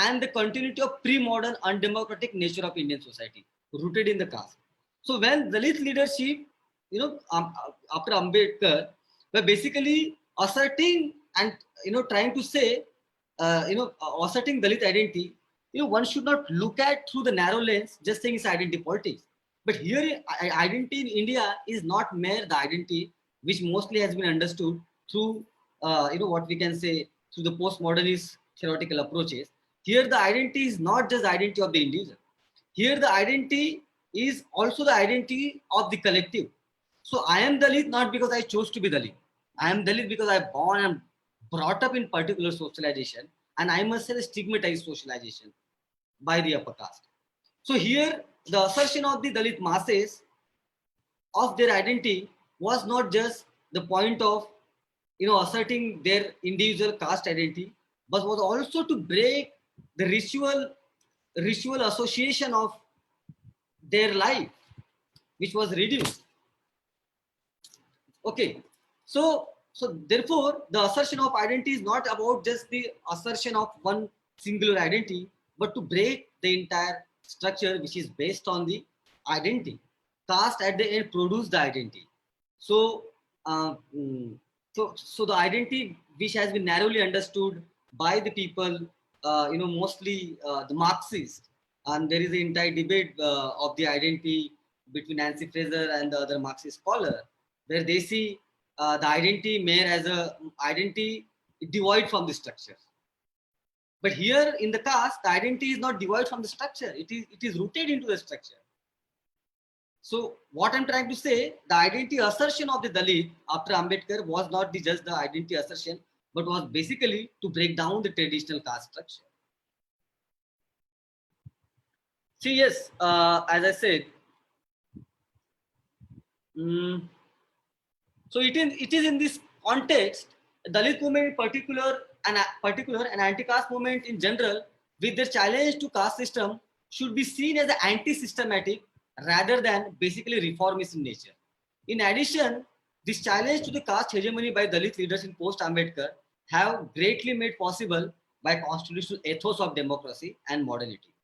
and the continuity of pre-modern undemocratic nature of Indian society, rooted in the caste. So when Dalit leadership, after Ambedkar, were basically asserting and trying to say, asserting Dalit identity, one should not look at through the narrow lens, just saying it's identity politics. But here, identity in India is not mere the identity which mostly has been understood through, what we can say, through the postmodernist theoretical approaches. Here, the identity is not just the identity of the individual. Here, the identity is also the identity of the collective. So I am Dalit not because I chose to be Dalit. I am Dalit because I am born and brought up in particular socialization, and I must say stigmatized socialization by the upper caste. So here, the assertion of the Dalit masses of their identity was not just the point of asserting their individual caste identity, but was also to break the ritual association of their life, which was reduced. Okay, so therefore, the assertion of identity is not about just the assertion of one singular identity, but to break the entire structure which is based on the identity. Caste at the end produce the identity. So, so the identity which has been narrowly understood by the people, mostly the Marxists, and there is an entire debate of the identity between Nancy Fraser and the other Marxist scholar, where they see the identity mere as a identity devoid from the structure. But here in the caste, the identity is not devoid from the structure. It is rooted into the structure. So what I'm trying to say, the identity assertion of the Dalit after Ambedkar was not just the identity assertion, but was basically to break down the traditional caste structure. See, yes, as I said, so it is in this context, Dalit movement in particular and anti-caste movement in general, with their challenge to caste system, should be seen as anti-systematic rather than basically reformist in nature. In addition, this challenge to the caste hegemony by Dalit leaders in post-Ambedkar have greatly made possible by constitutional ethos of democracy and modernity.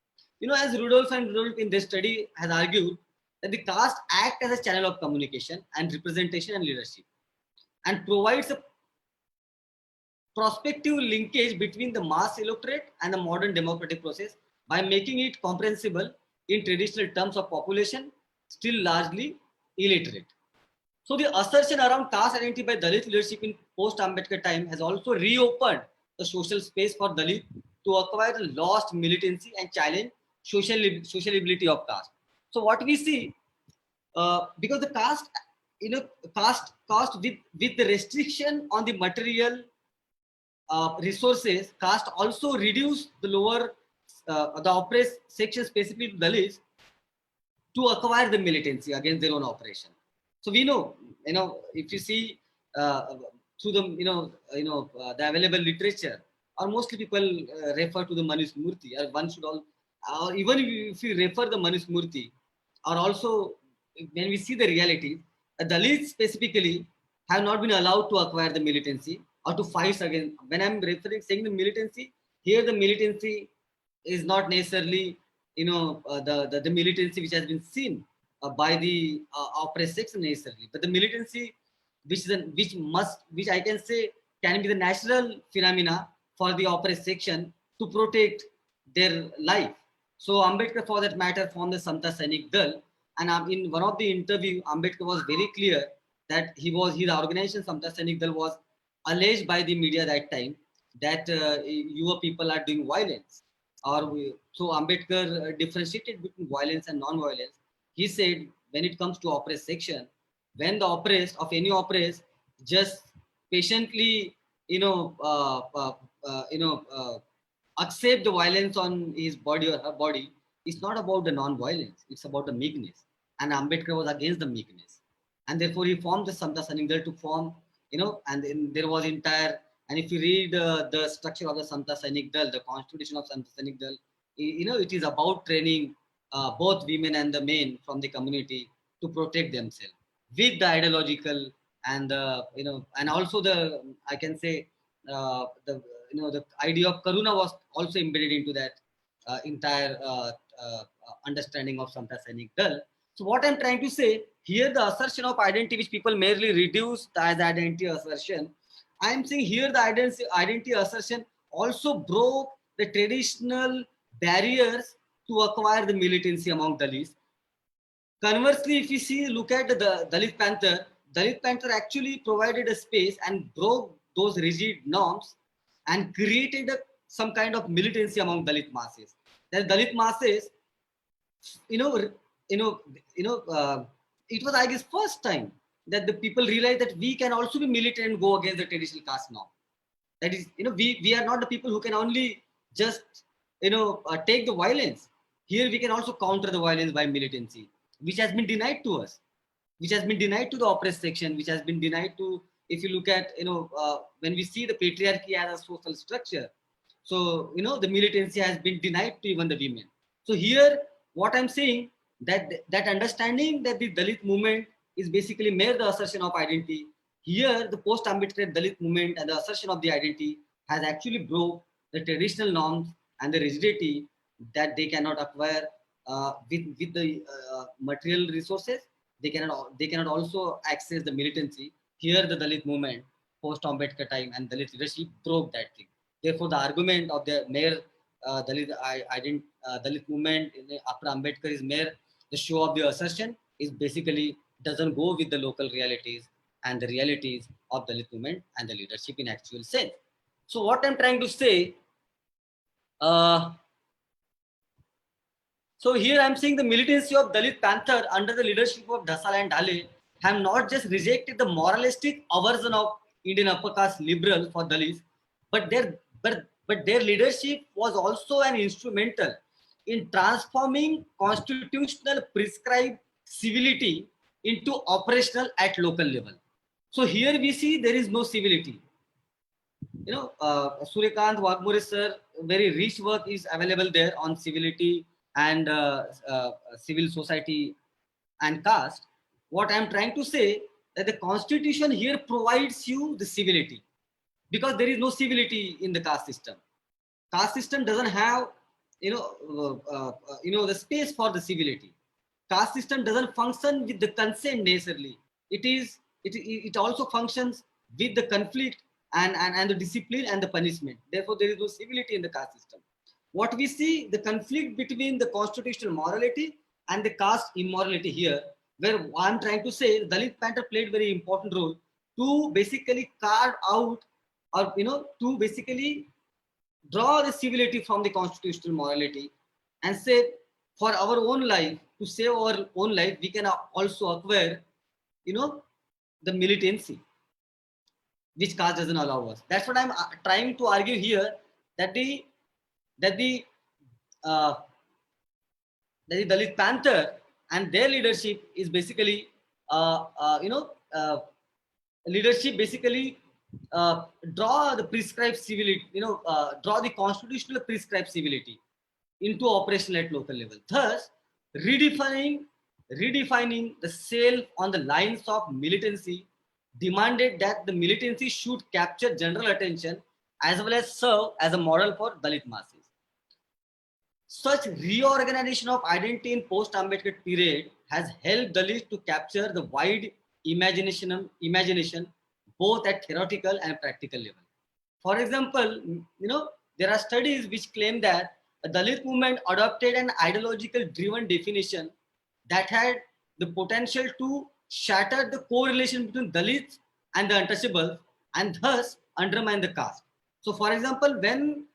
As Rudolph in their study has argued, that the caste act as a channel of communication and representation and leadership, and provides a prospective linkage between the mass electorate and the modern democratic process by making it comprehensible in traditional terms of population still largely illiterate. So the assertion around caste identity by Dalit leadership in post-Ambedkar time has also reopened the social space for Dalit to acquire the lost militancy and challenge sociability of caste. So what we see, because the caste, caste with the restriction on the material resources, caste also reduce the lower, the oppressed section, specifically Dalits, to acquire the militancy against their own operation. So we know, if you see through the, the available literature, or mostly people refer to the Manusmurti, or one should all, or even if you refer the Manusmurti, or also when we see the reality, Dalits specifically have not been allowed to acquire the militancy or to fight against. When I'm saying the militancy, here the militancy is not necessarily the militancy which has been seen by the oppressed section necessarily, but the militancy which I can say can be the natural phenomena for the oppressed section to protect their life. So Ambedkar, for that matter, formed the Samta Sainik Dal, and in one of the interview, Ambedkar was very clear that his organization Samta Sainik Dal was alleged by the media that time that your people are doing violence. So Ambedkar differentiated between violence and non-violence. He said when it comes to oppressed section, when the oppressed of any oppressed just patiently, accept the violence on his body or her body, it's not about the non-violence, it's about the meekness. And Ambedkar was against the meekness. And therefore he formed the Samta Sainik Dal to form, and then there was entire, and if you read the structure of the Samta Sainik Dal, the constitution of Samta Sainik Dal, it is about training both women and the men from the community to protect themselves with the ideological and and also the, I can say, the idea of Karuna was also embedded into that entire understanding of Samta Sainik Dal. So what I'm trying to say here, the assertion of identity, which people merely reduce as identity assertion, I'm saying here the identity assertion also broke the traditional barriers to acquire the militancy among Dalits. Conversely, if you see, look at the Dalit Panther actually provided a space and broke those rigid norms and created some kind of militancy among Dalit masses. That Dalit masses, you know, you know, it was, I guess, first time that the people realized that we can also be militant and go against the traditional caste norm. That is, we are not the people who can only just, take the violence. Here we can also counter the violence by militancy, which has been denied to us, which has been denied to the oppressed section, which has been denied to, if you look at, when we see the patriarchy as a social structure, so, the militancy has been denied to even the women. So here, what I'm saying, that understanding that the Dalit movement is basically mere the assertion of identity. Here, the post-Ambedkar Dalit movement and the assertion of the identity has actually broke the traditional norms and the rigidity that they cannot acquire with the material resources. They cannot also access the militancy. Here, the Dalit movement, post-Ambedkar time and Dalit leadership broke that thing. Therefore, the argument of the mere Dalit movement after Ambedkar is mere the show of the assertion is basically doesn't go with the local realities and the realities of Dalit movement and the leadership in actual sense. So what I'm trying to say, so here I'm saying the militancy of Dalit Panther under the leadership of Dhasal and Dhale have not just rejected the moralistic aversion of Indian upper caste liberals for Dalits, but their leadership was also an instrumental in transforming constitutional prescribed civility into operational at local level. So here we see there is no civility. Suryakant Wagmore sir, very rich work is available there on civility and civil society and caste. What I'm trying to say that the constitution here provides you the civility because there is no civility in the caste system. Caste system doesn't have the space for the civility. Caste system doesn't function with the consent necessarily. It also functions with the conflict and the discipline and the punishment. Therefore, there is no civility in the caste system. What we see, the conflict between the constitutional morality and the caste immorality here where I'm trying to say Dalit Panther played very important role to basically carve out, or to basically draw the civility from the constitutional morality, and say for our own life, to save our own life, we can also acquire, you know, the militancy, which caste doesn't allow us. That's what I'm trying to argue here, that the uh, that the Dalit Panther and their leadership is basically, leadership basically draw the prescribed civility, draw the constitutional prescribed civility into operational at local level. Thus, redefining redefining the self on the lines of militancy demanded that the militancy should capture general attention as well as serve as a model for Dalit masses. Such reorganization of identity in post-Ambedkar period has helped Dalits to capture the wide imagination both at theoretical and practical level. For example, there are studies which claim that the Dalit movement adopted an ideological driven definition that had the potential to shatter the correlation between Dalits and the untouchables and thus undermine the caste. So, for example, when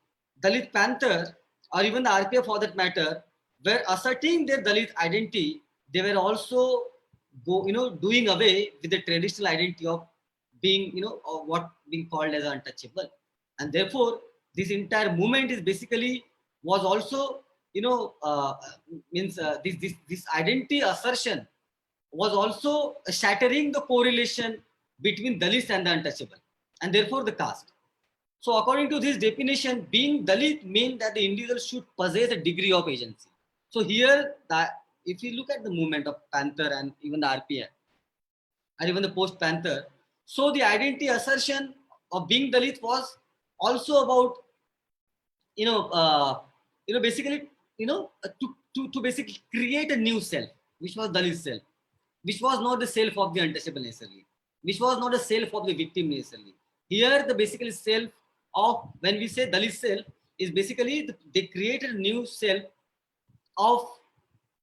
Dalit Panther or even the RPF for that matter were asserting their Dalit identity, they were also doing away with the traditional identity of being, of what being called as untouchable. And therefore, this entire movement is basically was also, this identity assertion was also shattering the correlation between Dalits and the untouchable, and therefore the caste. So, according to this definition, being Dalit means that the individual should possess a degree of agency. So, here, that if you look at the movement of Panther and even the RPF, or even the post Panther, so the identity assertion of being Dalit was also about, basically, to basically create a new self, which was Dalit self, which was not the self of the untouchable necessarily, which was not the self of the victim necessarily. Here, the basically self of, when we say Dalit self, is basically they created a new self of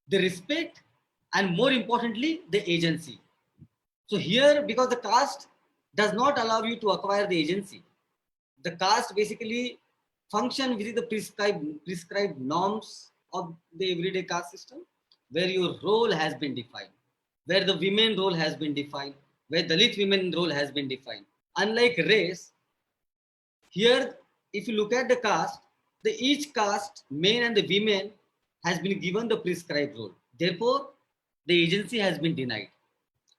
the respect and more importantly, the agency. So here, because the caste does not allow you to acquire the agency, the caste basically function within the prescribed norms of the everyday caste system, where your role has been defined, where the women role has been defined, where Dalit women role has been defined. Unlike race, here, if you look at the caste, the each caste, men and the women, has been given the prescribed role. Therefore, the agency has been denied.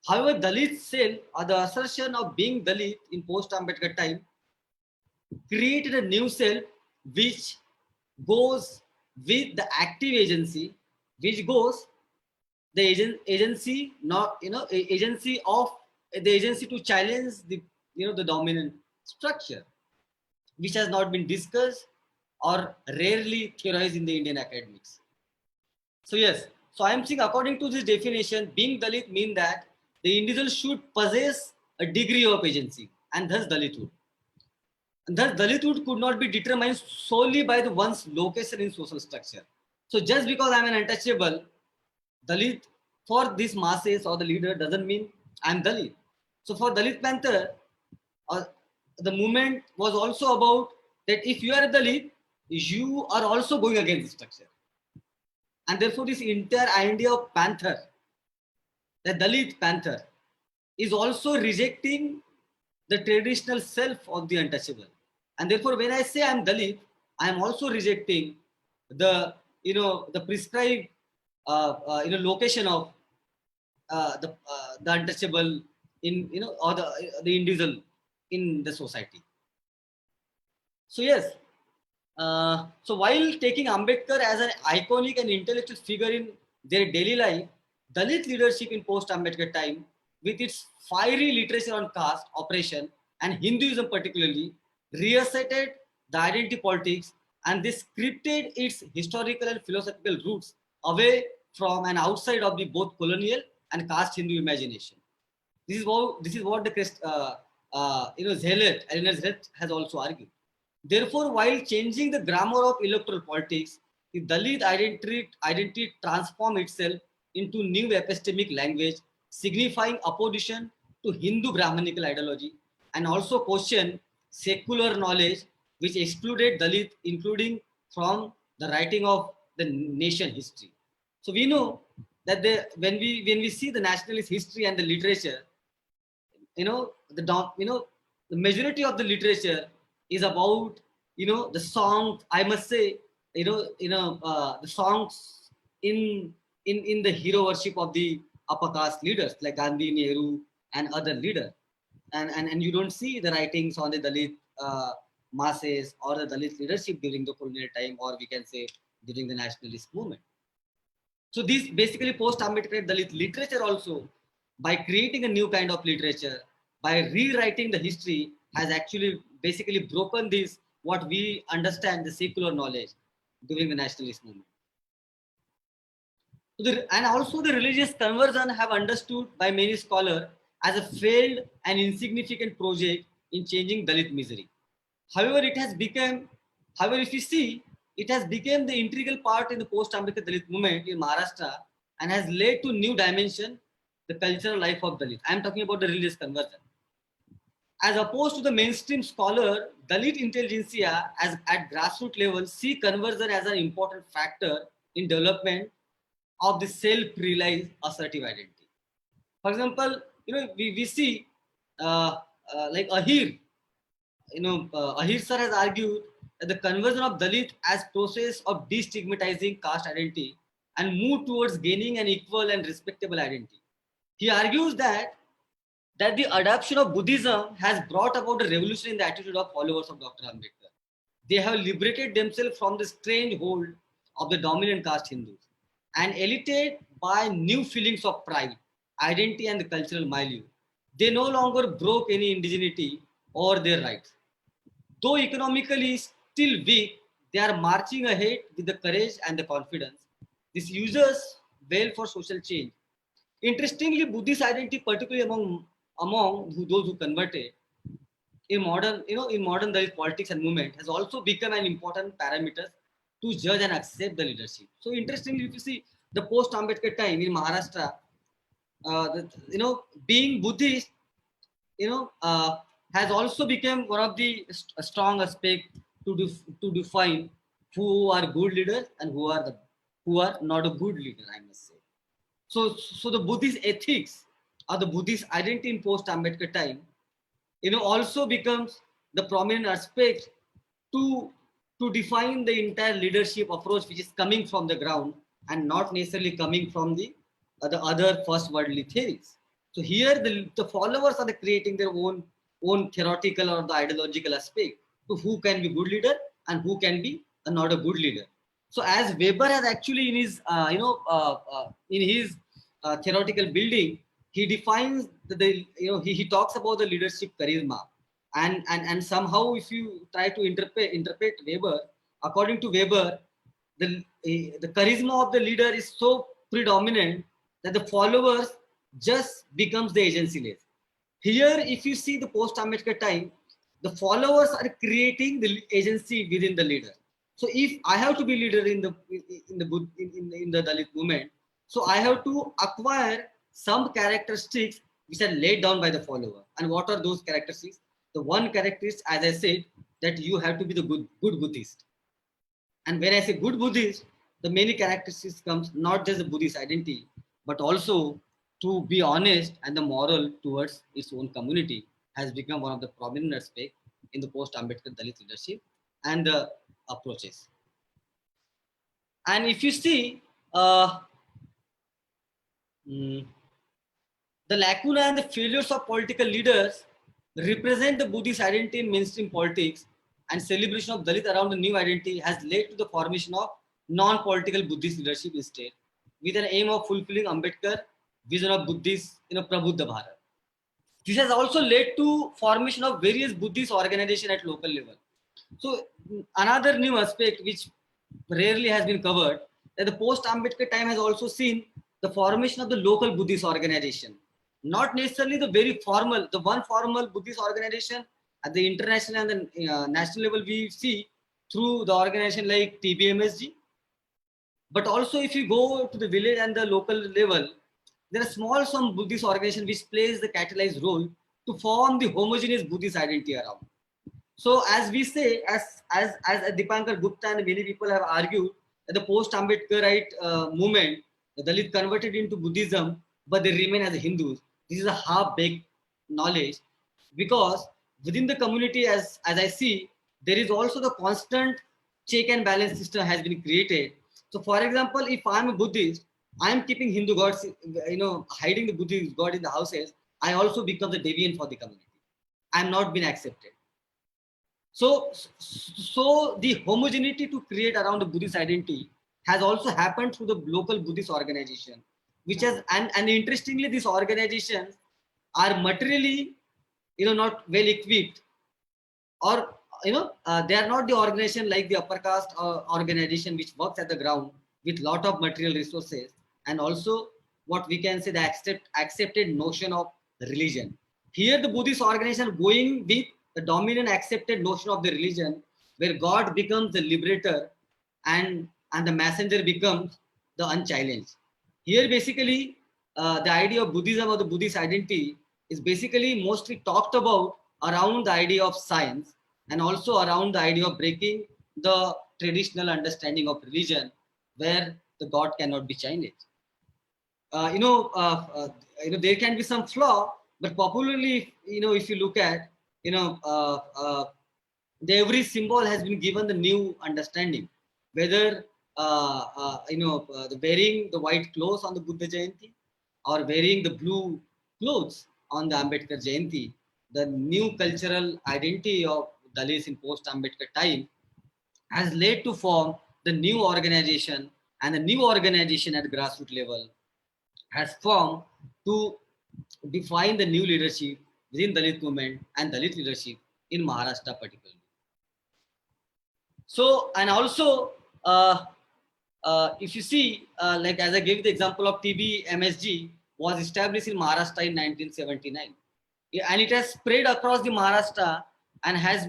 However, Dalit self, or the assertion of being Dalit in post-Ambedkar time, created a new self which goes with the active agency, which goes the agency, not agency of the agency to challenge the the dominant structure, which has not been discussed or rarely theorized in the Indian academics. So yes, so I am saying according to this definition, being Dalit means that the individual should possess a degree of agency, and thus Dalithood. And thus Dalithood could not be determined solely by the one's location in social structure. So just because I am an untouchable, Dalit for these masses or the leader doesn't mean I am Dalit. So for Dalit Panther, the movement was also about that if you are a Dalit, you are also going against the structure. And therefore, this entire idea of Panther, the Dalit Panther, is also rejecting the traditional self of the untouchable. And therefore, when I say I'm Dalit, I am also rejecting the prescribed location of the untouchable in or the individual in the society. So yes, so while taking Ambedkar as an iconic and intellectual figure in their daily life, Dalit leadership in post-Ambedkar time, with its fiery literature on caste, oppression, and Hinduism particularly, reasserted the identity politics, and they scripted its historical and philosophical roots away from and outside of the both colonial and caste Hindu imagination. This is what the zealot Eleanor Zealot has also argued. Therefore, while changing the grammar of electoral politics, the Dalit identity transformed itself into new epistemic language, signifying opposition to Hindu Brahmanical ideology, and also question secular knowledge which excluded Dalit, including from the writing of the nation history. So we know that when we see the nationalist history and the literature, the majority of the literature is about the songs. I must say, the songs in the hero worship of the upper caste leaders like Gandhi, Nehru, and other leaders, and you don't see the writings on the Dalit masses or the Dalit leadership during the colonial time, or we can say during the nationalist movement. So this basically post-Ambedkar Dalit literature also, by creating a new kind of literature, by rewriting the history, has actually basically broken this, what we understand, the secular knowledge during the nationalist movement. And also the religious conversion have understood by many scholars as a failed and insignificant project in changing Dalit misery. However, if you see, it has become the integral part in the post-Ambedkar Dalit movement in Maharashtra and has led to new dimension, the cultural life of Dalit. I am talking about the religious conversion. As opposed to the mainstream scholar, Dalit intelligentsia as at grassroots level see conversion as an important factor in development of the self-realized assertive identity. For example, we see like Ahir, Ahir sir has argued that the conversion of Dalit as process of destigmatizing caste identity and move towards gaining an equal and respectable identity. He argues that the adoption of Buddhism has brought about a revolution in the attitude of followers of Dr. Ambedkar. They have liberated themselves from the strange hold of the dominant caste Hindus and elated by new feelings of pride, identity, and the cultural milieu. They no longer broke any indigeneity or their rights. Though economically still weak, they are marching ahead with the courage and the confidence. This uses well for social change. Interestingly, Buddhist identity, particularly among those who converted in modern Dalit politics and movement, has also become an important parameter to judge and accept the leadership. So interestingly, if you see the post-Ambedkar time in Maharashtra, being Buddhist, has also become one of the strong aspects to define who are good leaders and who are not a good leader, I must say. So the Buddhist ethics or the Buddhist identity in post-Ambedkar time, also becomes the prominent aspect to define the entire leadership approach, which is coming from the ground and not necessarily coming from the other first worldly theories. So here the followers are creating their own theoretical or the ideological aspect to who can be good leader and who can be not a good leader. So as Weber has actually in his theoretical building, he defines he talks about the leadership charisma, and somehow if you try to interpret Weber, according to Weber, the charisma of the leader is so predominant that the followers just becomes the agency-less. Here, if you see the post-Ambedkar time, the followers are creating the agency within the leader. So if I have to be leader in the Dalit movement, so I have to acquire some characteristics which are laid down by the follower. And what are those characteristics? The one characteristic, as I said, that you have to be the good Buddhist. And when I say good Buddhist, the many characteristics comes not just the Buddhist identity, but also to be honest and the moral towards its own community has become one of the prominent aspects in the post-Ambedkar Dalit leadership and the approaches. And if you see the lacuna and the failures of political leaders represent the Buddhist identity in mainstream politics, and celebration of Dalit around the new identity has led to the formation of non-political Buddhist leadership instead, with an aim of fulfilling Ambedkar vision of Buddhist, Prabuddha Bharat. This has also led to formation of various Buddhist organizations at local level. So another new aspect which rarely has been covered, that the post-Ambedkar time has also seen the formation of the local Buddhist organization. Not necessarily the very formal, the one formal Buddhist organization at the international and the national level we see through the organization like TBMSG, But also, if you go to the village and the local level, there are small some Buddhist organization which plays the catalyzed role to form the homogeneous Buddhist identity around. So as we say, as Dipankar Gupta and many people have argued that the post-Ambedkarite movement, the Dalit converted into Buddhism, but they remain as Hindus. This is a half-baked knowledge because within the community, as I see, there is also the constant check and balance system has been created. So, for example, if I'm a Buddhist, I'm keeping Hindu gods, hiding the Buddhist god in the houses. I also become the deviant for the community. I'm not been accepted. So the homogeneity to create around the Buddhist identity has also happened through the local Buddhist organization, which has and interestingly, these organizations are materially, not well equipped, or they are not the organization like the upper caste organization which works at the ground with lot of material resources, and also what we can say the accepted notion of religion. Here the Buddhist organization going with the dominant accepted notion of the religion, where God becomes the liberator and the messenger becomes the unchallenged. Here basically the idea of Buddhism or the Buddhist identity is basically mostly talked about around the idea of science, and also around the idea of breaking the traditional understanding of religion where the God cannot be challenged. uh, you know uh, uh, there can be some flaw, but popularly, if you look at, every symbol has been given the new understanding, whether the wearing the white clothes on the Buddha Jayanti or wearing the blue clothes on the Ambedkar Jayanti. The new cultural identity of Dalits in post-Ambedkar time has led to form the new organization, and the new organization at grassroots level has formed to define the new leadership within Dalit movement and Dalit leadership in Maharashtra particularly. So, and also, if you see, like as I gave the example of TBMSG was established in Maharashtra in 1979. Yeah, and it has spread across the Maharashtra and has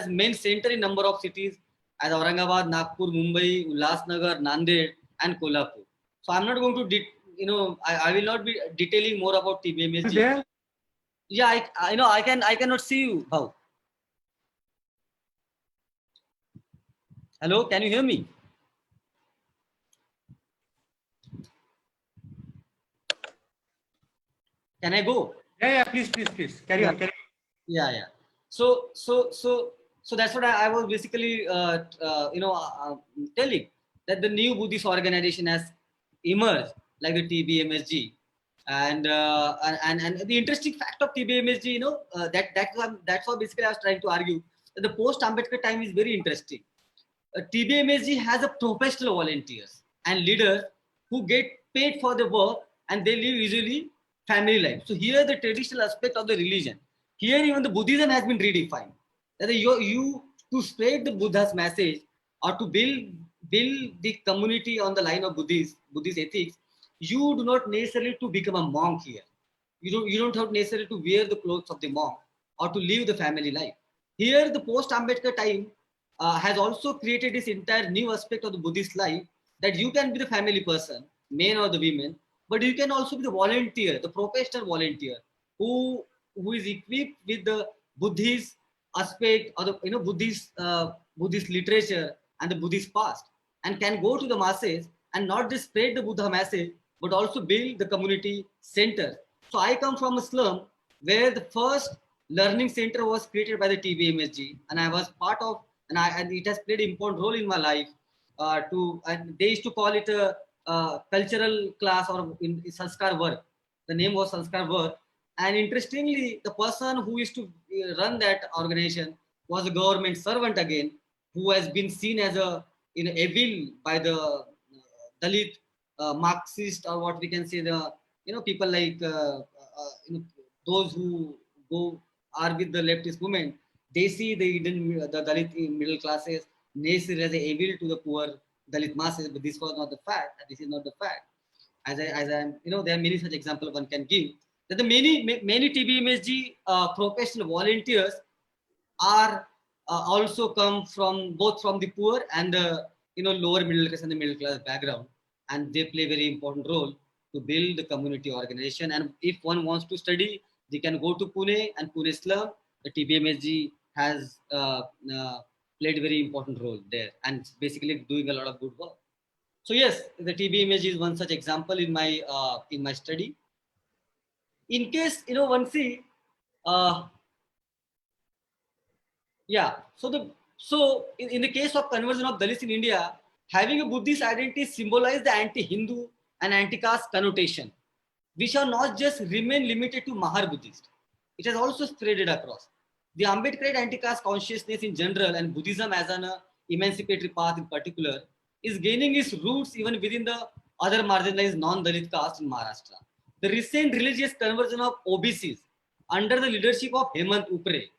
main center in number of cities as Aurangabad, Nagpur, Mumbai, Ulhasnagar, Nanded, and Kolhapur. So I'm not going to, I will not be detailing more about TBMSG.
There?
Yeah, I cannot see you. How? Hello, can you hear me? Can I go?
Yeah, please. Carry on.
Yeah. So that's what I was basically telling, that the new Buddhist organization has emerged like the TBMSG, and the interesting fact of TBMSG, that's what basically I was trying to argue, that the post Ambedkar time is very interesting. TBMSG has a professional volunteers and leaders who get paid for the work, and they live usually family life. So here the traditional aspect of the religion. Here even the Buddhism has been redefined. That you to spread the Buddha's message or to build the community on the line of Buddhist ethics, you do not necessarily to become a monk here. You don't have necessarily to wear the clothes of the monk or to live the family life. Here the post Ambedkar time has also created this entire new aspect of the Buddhist life, that you can be the family person, men or the women, but you can also be the volunteer, the professional volunteer, who is equipped with the Buddhist aspect, or the Buddhist literature and the Buddhist past, and can go to the masses and not just spread the Buddha message, but also build the community center. So I come from a slum where the first learning center was created by the TBMSG, and I was part of, and it has played an important role in my life. And they used to call it a cultural class, or in Sanskar work. The name was Sanskar work. And interestingly, the person who used to run that organization was a government servant again, who has been seen as a evil by the Dalit Marxist, or what we can say, the people like those who go are with the leftist movement. They see the Dalit middle classes necessary as a evil to the poor Dalit masses, but this was not the fact. This is not the fact. There are many such examples one can give. That the many TBMSG professional volunteers are also come from both from the poor and the lower middle class and the middle class background, and they play very important role to build the community organization. And if one wants to study, they can go to Pune and Pune slum. The TBMSG has played very important role there and basically doing a lot of good work. So yes, the TBMSG is one such example in my study. In case one see, uh, yeah. In the case of conversion of Dalits in India, having a Buddhist identity symbolizes the anti-Hindu and anti-caste connotation, which have not just remain limited to Mahar Buddhist. It has also spreaded across. The Ambedkarite anti-caste consciousness in general and Buddhism as an emancipatory path in particular is gaining its roots even within the other marginalized non-Dalit caste in Maharashtra. The recent religious conversion of OBCs under the leadership of Hemant Upre,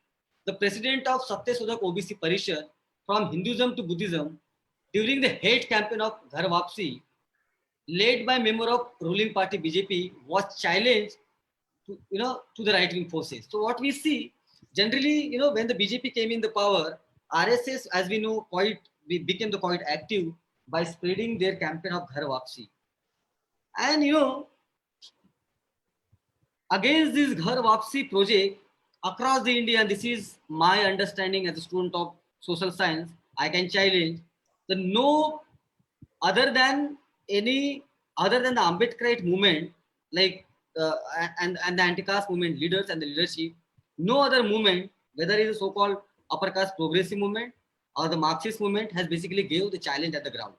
the president of Satyasodak OBC Parishad, from Hinduism to Buddhism during the hate campaign of Ghar Wapsi, led by member of ruling party BJP, was challenged to the right wing forces. So what we see generally, when the BJP came in the power, RSS, as we know, became quite active by spreading their campaign of Ghar Wapsi. And against this Ghar Wapsi project across the India, and this is my understanding as a student of social science, I can challenge the no other than any other than the Ambedkarite movement, like and the anti-caste movement leaders and the leadership, no other movement, whether it is so-called upper caste progressive movement or the Marxist movement, has basically gave the challenge at the ground.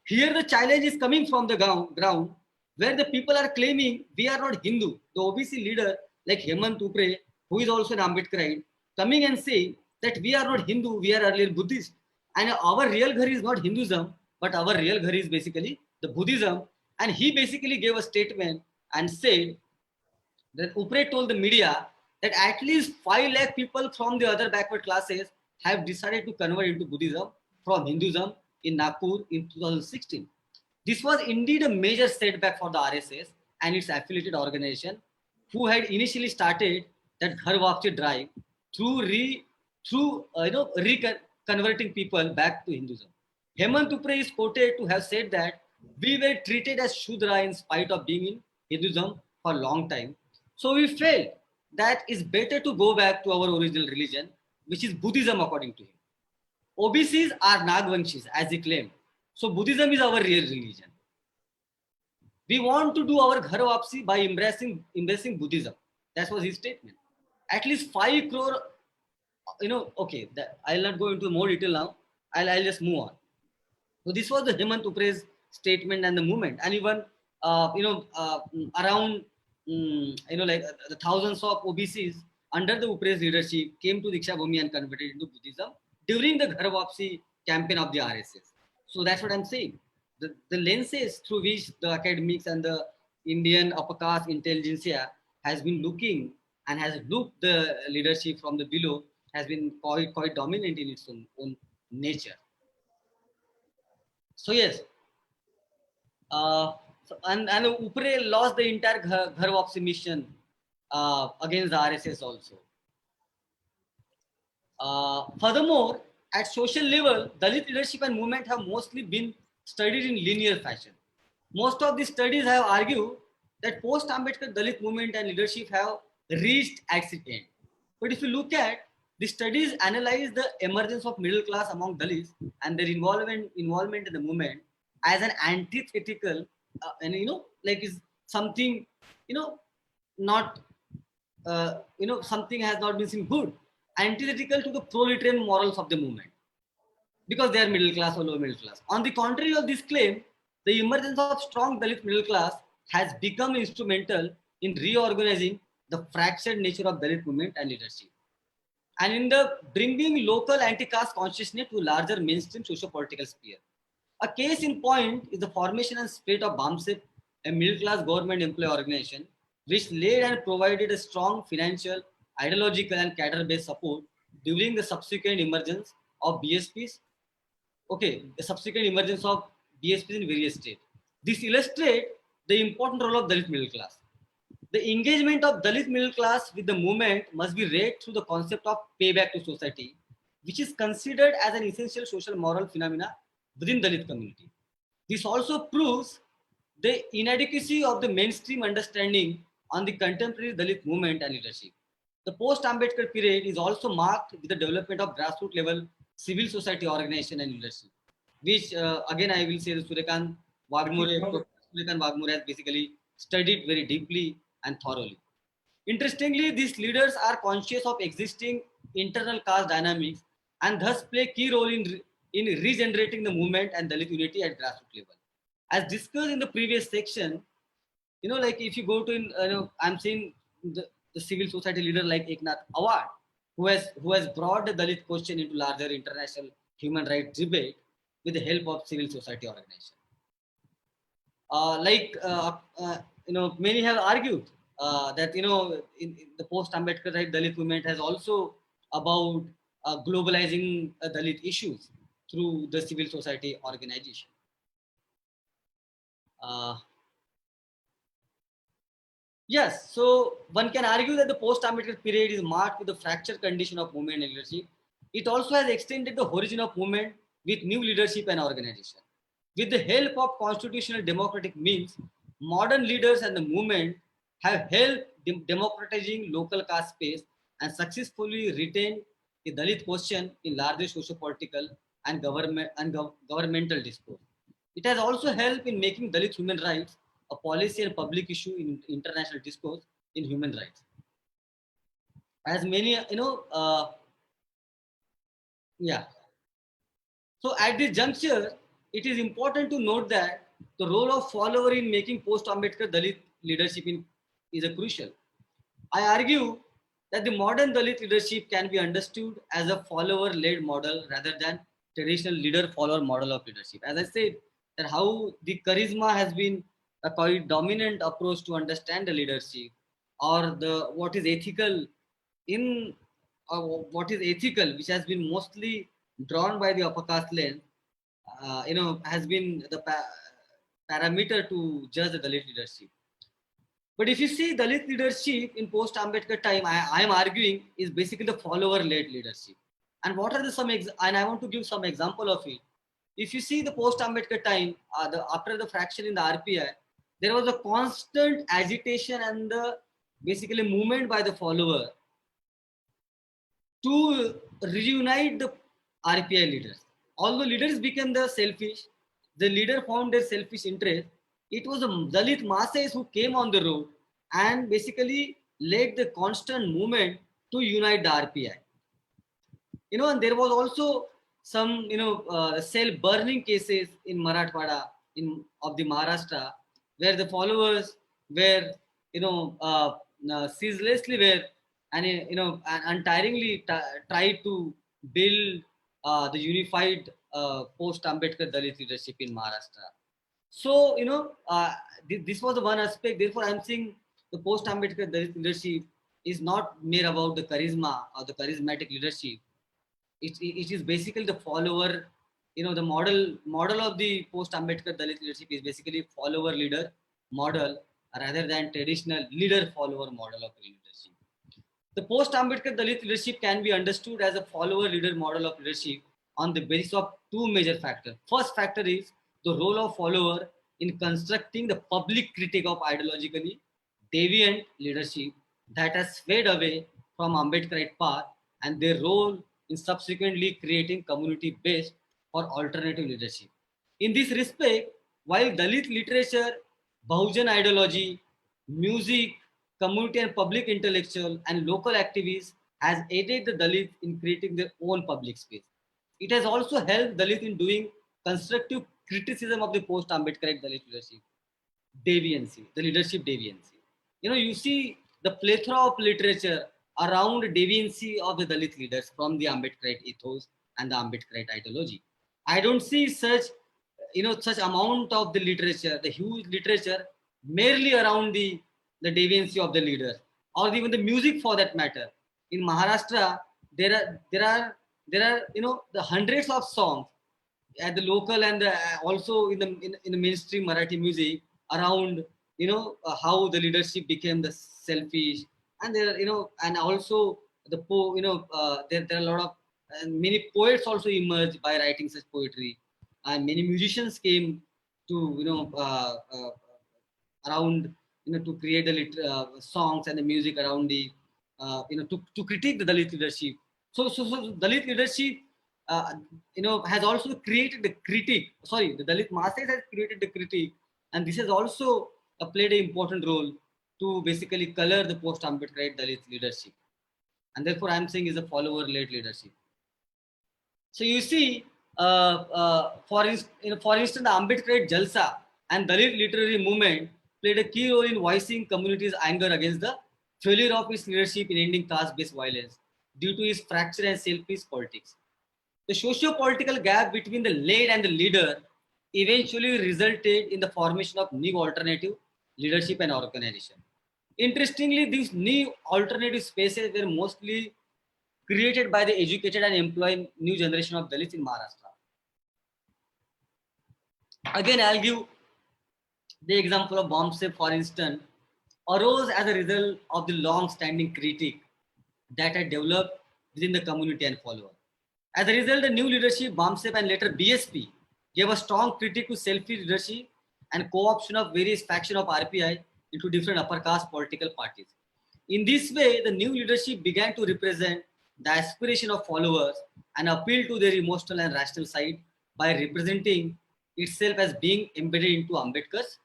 Here the challenge is coming from the ground where the people are claiming we are not Hindu. The OBC leader like Hemant Upre, who is also an Ambedkarite, coming and saying that we are not Hindu, we are earlier Buddhist. And our real Ghar is not Hinduism, but our real Ghar is basically the Buddhism. And he basically gave a statement and said that Upre told the media that at least 5 lakh people from the other backward classes have decided to convert into Buddhism from Hinduism in Nagpur in 2016. This was indeed a major setback for the RSS and its affiliated organization, who had initially started that Ghar Wapsi drive through converting people back to Hinduism. Hemant Upre is quoted to have said that we were treated as Shudra in spite of being in Hinduism for a long time. So we felt that it's better to go back to our original religion, which is Buddhism according to him. OBCs are Nagvanshis, as he claimed. So Buddhism is our real religion. We want to do our Ghar Wapsi by embracing Buddhism. That was his statement. At least 5 crore, okay, I'll not go into more detail now. I'll just move on. So this was the Hemant Upre's statement and the movement. And even, around, the thousands of OBCs under the Upre's leadership came to Diksha Bhumi and converted into Buddhism during the Ghar Wapsi campaign of the RSS. So that's what I'm saying. The lenses through which the academics and the Indian upper caste intelligentsia has been looking and has looked the leadership from the below has been quite dominant in its own nature. So yes, and Upre lost the entire Ghar Wapsi mission against the RSS also. Furthermore, at social level, Dalit leadership and movement have mostly been studied in linear fashion. Most of these studies have argued that post-Ambedkar Dalit movement and leadership have reached its end. But if you look at the studies, analyze the emergence of middle class among Dalits and their involvement in the movement as an antithetical, and is something, not, something has not been seen good, antithetical to the proletarian morals of the movement, because they are middle class or lower middle class. On the contrary of this claim, the emergence of strong Dalit middle class has become instrumental in reorganizing the fractured nature of Dalit movement and leadership, and in the bringing local anti-caste consciousness to larger mainstream socio-political sphere. A case in point is the formation and spread of BAMSEP, a middle-class government employee organization, which laid and provided a strong financial, ideological, and cadre-based support during the subsequent emergence of BSPs. The subsequent emergence of BSPs in various states. This illustrates the important role of Dalit middle class. The engagement of Dalit middle class with the movement must be read through the concept of payback to society, which is considered as an essential social moral phenomena within Dalit community. This also proves the inadequacy of the mainstream understanding on the contemporary Dalit movement and leadership. The post-Ambedkar period is also marked with the development of grassroots level civil society organization and leadership, which again I will say the Suryakan Wagmure has basically studied very deeply and thoroughly. Interestingly, these leaders are conscious of existing internal caste dynamics and thus play key role in regenerating the movement and Dalit unity at grassroots level. As discussed in the previous section, like if you go to, I'm saying the civil society leader like Eknath Awad, who has brought the Dalit question into larger international human rights debate with the help of civil society organization. Many have argued that in the post-Ambedkar Dalit movement has also about globalizing Dalit issues through the civil society organization. Yes, so one can argue that the post-Ambedkar period is marked with the fractured condition of movement and leadership. It also has extended the origin of movement with new leadership and organization. With the help of constitutional democratic means, modern leaders and the movement have helped democratizing local caste space and successfully retained the Dalit question in larger socio-political and governmental discourse. It has also helped in making Dalit human rights a policy and public issue in international discourse in human rights. As many, yeah. So at this juncture, it is important to note that the role of follower in making post-Ambedkar Dalit leadership is a crucial. I argue that the modern Dalit leadership can be understood as a follower-led model rather than traditional leader-follower model of leadership. As I said, that how the charisma has been a quite dominant approach to understand the leadership, or the what is ethical in what is ethical, which has been mostly drawn by the upper caste lens, has been the parameter to judge the Dalit leadership. But if you see Dalit leadership in post-Ambedkar time, I am arguing is basically the follower-led leadership. And what are and I want to give some example of it. If you see the post-Ambedkar time, after the fraction in the RPI, there was a constant agitation and the basically movement by the follower to reunite the RPI leaders. Although leaders became the selfish, the leader found their selfish interest. It was the Dalit masses who came on the road and basically led the constant movement to unite the RPI. And there was also some, cell burning cases in Marathwada of the Maharashtra, where the followers were, ceaselessly were and untiringly tried to build the unified post-Ambedkar Dalit leadership in Maharashtra. So this was the one aspect. Therefore, I'm saying the post-Ambedkar Dalit leadership is not mere about the charisma or the charismatic leadership. It is basically the follower. The model of the post-Ambedkar Dalit leadership is basically follower leader model rather than traditional leader follower model of leadership. The post-Ambedkar Dalit leadership can be understood as a follower-leader model of leadership on the basis of two major factors. First factor is the role of follower in constructing the public critique of ideologically deviant leadership that has swayed away from Ambedkarite path, and their role in subsequently creating community-based or alternative leadership. In this respect, while Dalit literature, Bahujan ideology, music, community and public intellectual and local activists has aided the Dalit in creating their own public space. It has also helped Dalit in doing constructive criticism of the post-Ambedkarite Dalit leadership deviancy, the leadership deviancy. You see the plethora of literature around deviancy of the Dalit leaders from the Ambedkarite ethos and the Ambedkarite ideology. I don't see such amount of the literature, the huge literature, merely around the deviancy of the leaders, or even the music for that matter. In Maharashtra, there are the hundreds of songs at the local and also in the mainstream Marathi music around how the leadership became the selfish, and there and also there are a lot of and many poets also emerged by writing such poetry, and many musicians came to around to create the songs and the music around the to critique the Dalit leadership. So Dalit leadership has also created the critique. Sorry, the Dalit masses has created the critique, and this has also played an important role to basically color the post-Ambedkarite Dalit leadership. And therefore, I'm saying is a follower-led leadership. So you see, for instance, the Ambedkarite Jalsa and Dalit literary movement played a key role in voicing communities' anger against the failure of its leadership in ending caste-based violence due to its fracture and selfish politics. The socio-political gap between the led and the leader eventually resulted in the formation of new alternative leadership and organization. Interestingly, these new alternative spaces were mostly created by the educated and employed new generation of Dalits in Maharashtra. Again, I'll give the example of Bomse, for instance, arose as a result of the long-standing critique that had developed within the community and followers. As a result, the new leadership, BAMSEP and later BSP, gave a strong critique to selfish leadership and co-option of various factions of RPI into different upper caste political parties. In this way, the new leadership began to represent the aspiration of followers and appeal to their emotional and rational side by representing itself as being embedded into Ambedkar's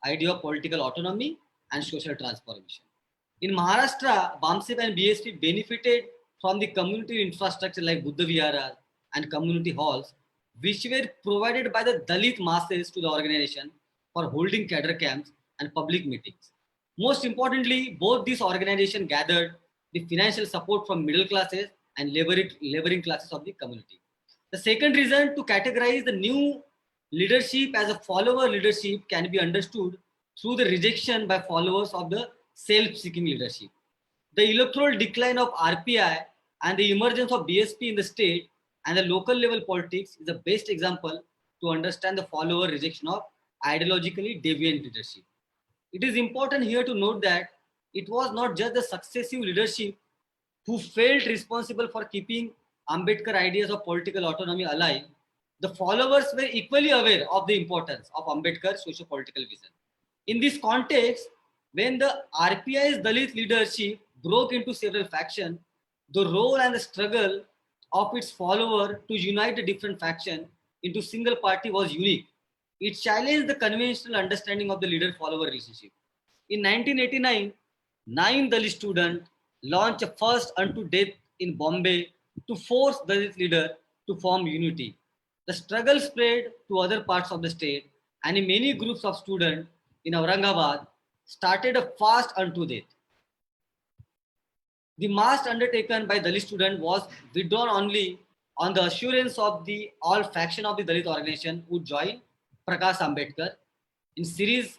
idea of political autonomy and social transformation. In Maharashtra, BAMSEP and BSP benefited from the community infrastructure like Buddha Vihara and community halls, which were provided by the Dalit masses to the organization for holding cadre camps and public meetings. Most importantly, both these organizations gathered the financial support from middle classes and laboring classes of the community. The second reason to categorize the new leadership as a follower leadership can be understood through the rejection by followers of the self-seeking leadership. The electoral decline of RPI and the emergence of BSP in the state and the local level politics is the best example to understand the follower rejection of ideologically deviant leadership. It is important here to note that it was not just the successive leadership who felt responsible for keeping Ambedkar ideas of political autonomy alive. The followers were equally aware of the importance of Ambedkar's socio-political vision. In this context, when the RPI's Dalit leadership broke into several factions, the role and the struggle of its follower to unite the different factions into single party was unique. It challenged the conventional understanding of the leader-follower relationship. In 1989, 9 Dalit students launched a first unto death in Bombay to force Dalit leader to form unity. The struggle spread to other parts of the state, and many groups of students in Aurangabad started a fast unto death. The march undertaken by Dalit students was withdrawn only on the assurance of the all faction of the Dalit organization would join Prakash Ambedkar in series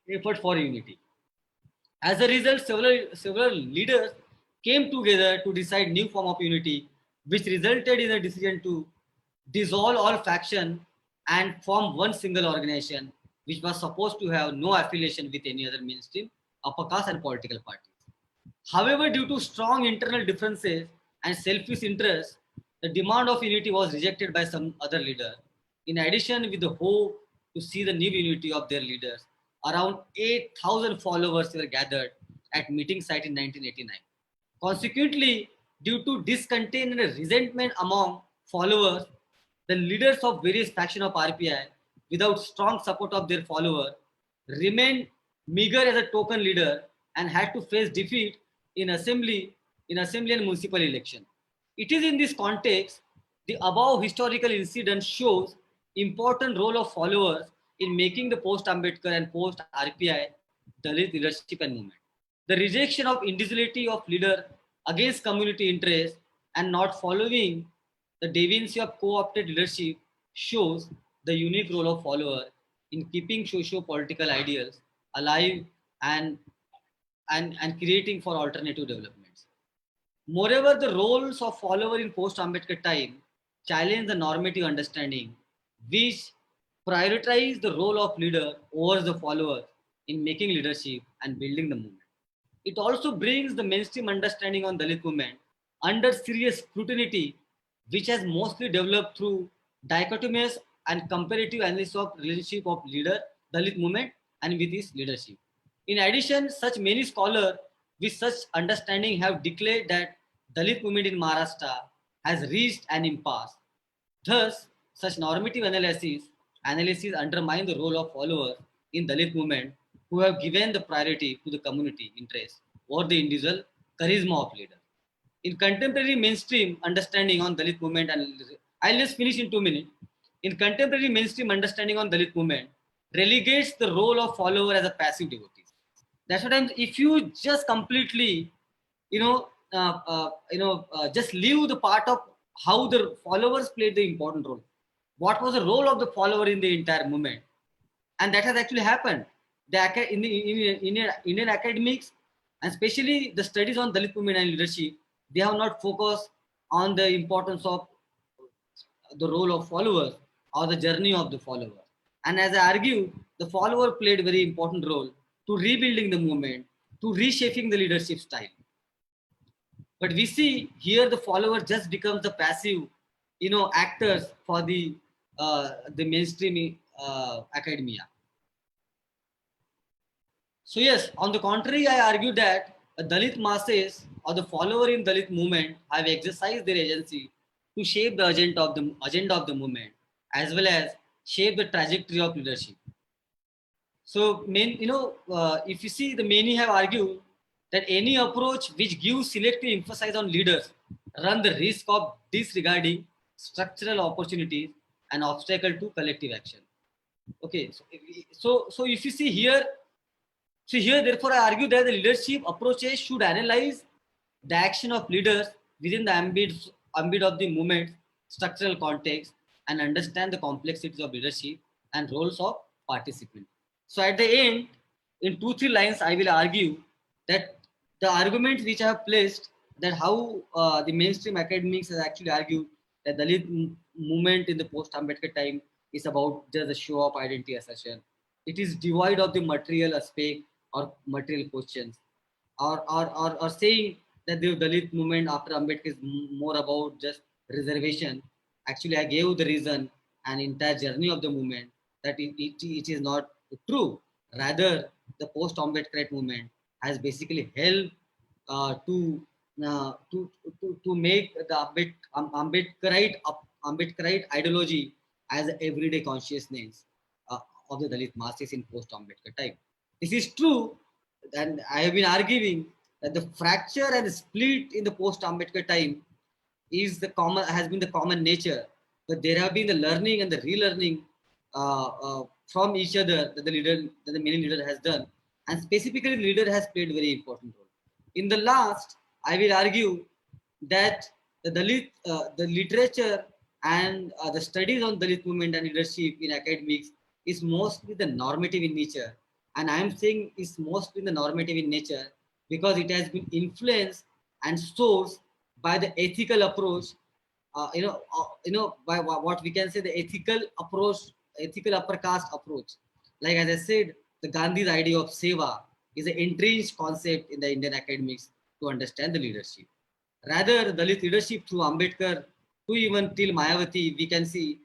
effort for unity. As a result, several leaders came together to decide new form of unity, which resulted in a decision to dissolve all faction and form one single organization, which was supposed to have no affiliation with any other mainstream upper caste and political parties. However, due to strong internal differences and selfish interests, the demand of unity was rejected by some other leader. In addition, with the hope to see the new unity of their leaders, around 8,000 followers were gathered at meeting site in 1989. Consequently, due to discontent and resentment among followers, the leaders of various factions of RPI, without strong support of their followers, remained meager as a token leader and had to face defeat in assembly and municipal election. It is in this context the above historical incident shows important role of followers in making the post-Ambedkar and post-RPI Dalit leadership and movement. The rejection of individuality of leader against community interest and not following the deviancy of co-opted leadership shows the unique role of follower in keeping socio-political ideals alive and creating for alternative developments. Moreover, the roles of follower in post-Ambedkar time challenge the normative understanding, which prioritize the role of leader over the follower in making leadership and building the movement. It also brings the mainstream understanding on Dalit movement under serious scrutiny which has mostly developed through dichotomous and comparative analysis of relationship of leader, Dalit movement, and with his leadership. In addition, such many scholars with such understanding have declared that Dalit movement in Maharashtra has reached an impasse. Thus, such normative analysis undermine the role of followers in Dalit movement who have given the priority to the community interest or the individual charisma of leader. In contemporary mainstream understanding on Dalit movement, and I'll just finish in 2 minutes. In contemporary mainstream understanding on Dalit movement, relegates the role of follower as a passive devotee. That's what I'm. If you just completely, just leave the part of how the followers played the important role. What was the role of the follower in the entire movement? And that has actually happened. In the Indian academics, and especially the studies on Dalit movement and leadership, they have not focused on the importance of the role of followers or the journey of the follower. And as I argue, the follower played a very important role to rebuilding the movement, to reshaping the leadership style. But we see here the follower just becomes the passive, actors for the mainstream academia. So yes, on the contrary, I argue that Dalit masses or the follower in Dalit movement have exercised their agency to shape the agenda of the movement as well as shape the trajectory of leadership. So, if you see, the many have argued that any approach which gives selective emphasis on leaders run the risk of disregarding structural opportunities and obstacle to collective action. Okay, so if you see here, therefore, I argue that the leadership approaches should analyze the action of leaders within the ambit of the movement, structural context, and understand the complexities of leadership and roles of participants. So, at the end, in 2-3 lines, I will argue that the arguments which I have placed, that how the mainstream academics has actually argued that Dalit movement in the post-Ambedkar time is about just a show of identity assertion. It is devoid of the material aspect or material questions, or saying that the Dalit movement after Ambedkar is more about just reservation. Actually, I gave the reason and entire journey of the movement that it is not true. Rather, the post-Ambedkar movement has basically helped uh, to, to make the Ambedkarite ideology as everyday consciousness of the Dalit masses in post-Ambedkar time. This is true, and I have been arguing that the fracture and the split in the post-Ambedkar time has been the common nature, but there have been the learning and the relearning from each other that the many leader has done, and specifically the leader has played a very important role. In the last, I will argue that the literature and the studies on Dalit movement and leadership in academics is mostly the normative in nature, and I am saying is mostly the normative in nature because it has been influenced and sourced by the ethical approach, by what we can say the ethical upper caste approach. Like as I said, the Gandhi's idea of seva is an entrenched concept in the Indian academics to understand the leadership. Rather, Dalit leadership through Ambedkar to even till Mayawati, we can see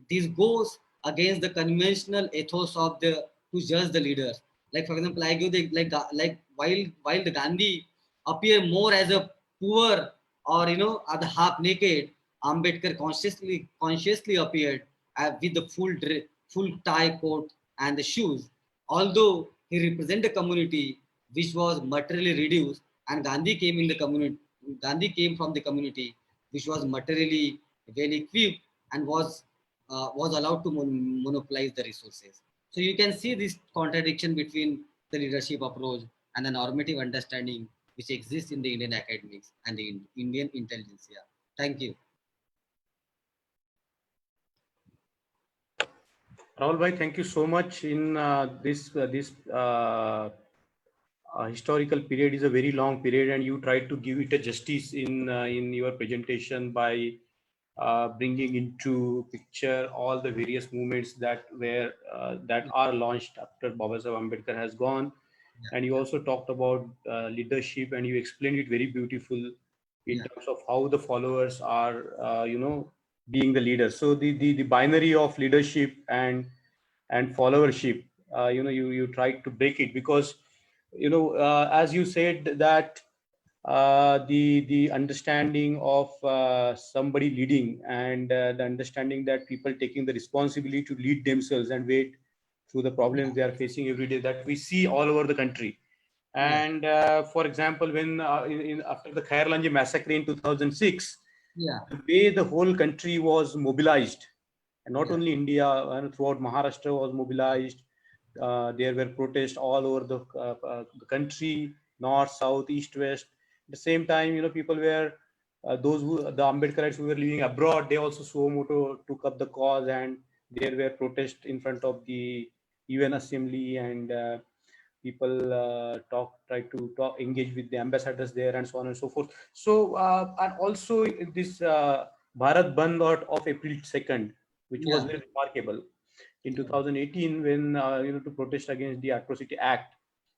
this goes against the conventional ethos of the to judge the leaders. Like for example, I give the like while the Gandhi appear more as a poor or at the half naked, Ambedkar consciously appeared with the full tie coat and the shoes. Although he represented a community which was materially reduced, and Gandhi came from the community which was materially well equipped and was allowed to monopolize the resources. So you can see this contradiction between the leadership approach and the normative understanding which exists in the Indian academics and the Indian intelligentsia. Thank you.
Rahul bhai, thank you so much. In this historical period is a very long period, and you tried to give it a justice in your presentation by bringing into picture all the various movements that are launched after Babasaheb Ambedkar has gone.
Yeah.
And you also talked about leadership, and you explained it very beautiful in
Yeah.
terms of how the followers are, being the leaders. So the binary of leadership and followership, you try to break it, because as you said that the understanding of somebody leading, and the understanding that people taking the responsibility to lead themselves and wait through the problems they are facing every day, that we see all over the country.
Yeah.
And for example, when after the Khairlanji massacre in 2006,
Yeah.
the way the whole country was mobilized, and not
Yeah.
only India, throughout Maharashtra was mobilized. There were protests all over the country, north, south, east, west. At the same time, people were, the Ambedkarites who were living abroad, they also suo moto took up the cause, and there were protests in front of the UN Assembly, and people try to engage with the ambassadors there, and so on and so forth. So and also this Bharat Bandh of April 2nd, which was
Yeah.
very remarkable in
Yeah.
2018, when to protest against the Atrocity Act.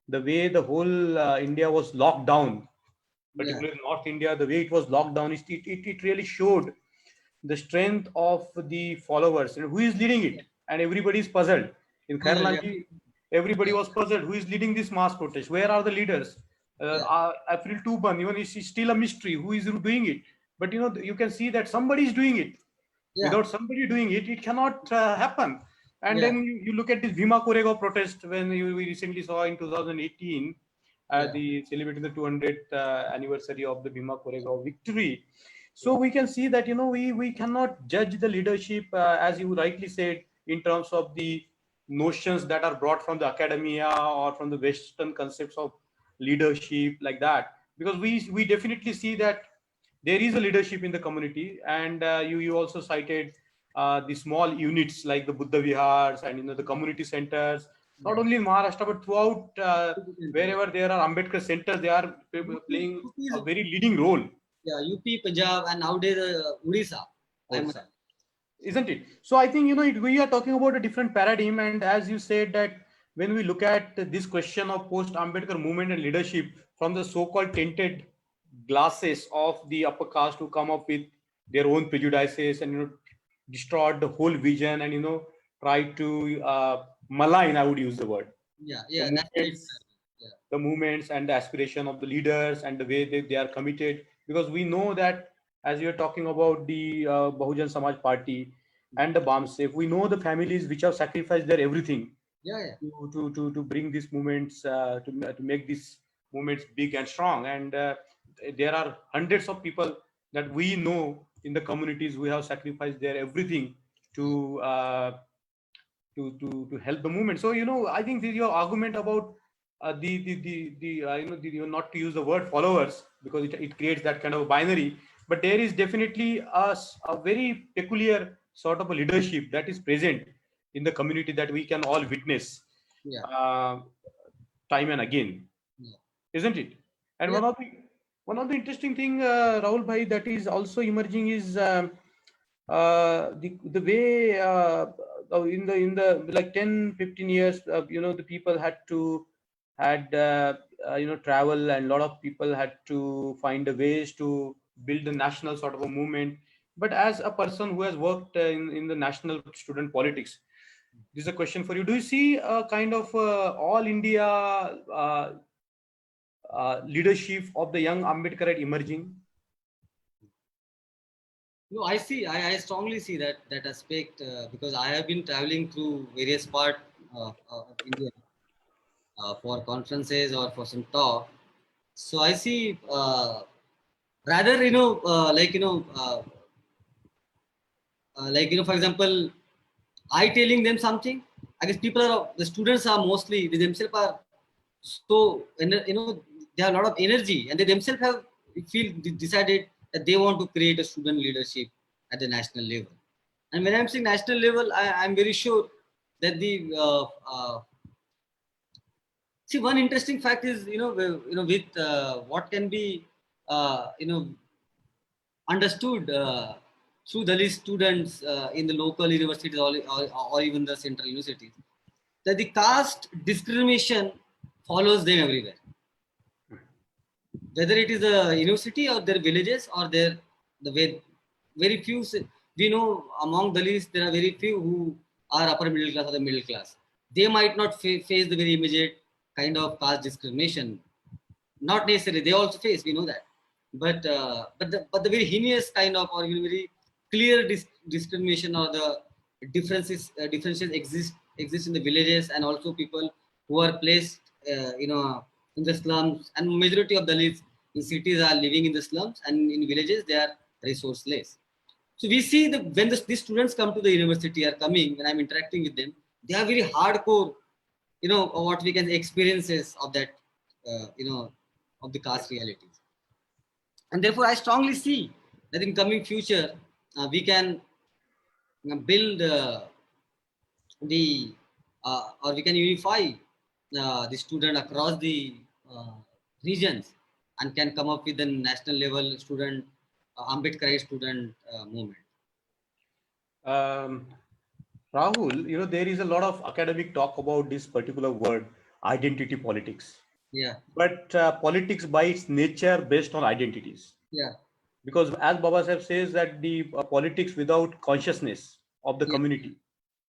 The way the whole India was locked down,
Yeah.
particularly North India, the way it was locked down, it really showed the strength of the followers, who is leading it, and everybody is puzzled. In
Puzzle. Yeah.
Khairlanji, everybody
Yeah.
was puzzled. Who is leading this mass protest? Where are the leaders?
Yeah.
April 2 Ban, even is still a mystery. Who is doing it? But you can see that somebody is doing it.
Yeah.
Without somebody doing it, it cannot happen. And
Yeah.
then you look at this Bhima Koregaon protest, when we recently saw in 2018,
Yeah.
the celebrating the 200th anniversary of the Bhima Koregaon victory. So we can see that we cannot judge the leadership, as you rightly said, in terms of the notions that are brought from the academia or from the Western concepts of leadership, like that, because we definitely see that there is a leadership in the community. And you also cited the small units like the Buddha Vihars, and the community centers, not
Yeah.
only in Maharashtra but throughout,
UP,
wherever there are Ambedkar centers, they are playing a
is,
very leading role.
yeah, UP, Punjab, and nowadays Odisha. I'm
Odisha, isn't it? So I think we are talking about a different paradigm, and as you said that when we look at this question of post Ambedkar movement and leadership from the so-called tinted glasses of the upper caste, who come up with their own prejudices, and distort the whole vision, and try to malign, I would use the word,
yeah,
the
yeah, that's right.
movements,
Yeah.
the movements and the aspiration of the leaders, and the way they are committed. Because we know that, as you're talking about the Bahujan Samaj Party and the BAMSEF, we know the families which have sacrificed their everything
Yeah. Yeah.
to bring these movements, to make these movements big and strong. And there are hundreds of people that we know in the communities who have sacrificed their everything to to help the movement. So I think your argument about not to use the word followers, because it creates that kind of a binary. But there is definitely a very peculiar sort of a leadership that is present in the community, that we can all witness
Yeah.
uh, time and again,
Yeah.
isn't it? And
Yeah.
one of the interesting thing, Rahul Bhai, that is also emerging is the way, in the like 10-15 years, the people had travel, and a lot of people had to find a ways to build a national sort of a movement. But as a person who has worked in the national student politics, this is a question for you. Do you see a kind of all India leadership of the young Ambedkarite emerging?
No, I see. I strongly see that aspect because I have been traveling through various part of India for conferences or for some talk. So I see rather for example, I telling them something. I guess the students are mostly they themselves are so they have a lot of energy and they themselves have decided that they want to create a student leadership at the national level. And when I'm saying national level, I'm very sure that the see one interesting fact is with what can be understood through Dalit students in the local universities or even the central universities that the caste discrimination follows them everywhere. whether it is a university or their villages or their the way very few we know among Dalits there are very few who are upper middle class or the middle class. They might not face the very immediate kind of caste discrimination. Not necessarily they also face, we know that, but the very heinous kind of or very clear discrimination or the differences exist in the villages, and also people who are placed in the slums, and majority of Dalits in cities are living in the slums, and in villages they are resourceless. So we see that when these students come to the university, are coming, when I'm interacting with them, they are very hardcore, what we can say, experiences of that, of the caste realities. And therefore, I strongly see that in coming future, we can build or we can unify the student across the regions, and can come up with a national level student, Ambedkarite student movement.
Um, Rahul, there is a lot of academic talk about this particular word, identity politics.
Yeah,
But politics by its nature based on identities.
yeah,
Because as Baba Sahib says that the politics without consciousness of the
yeah,
community,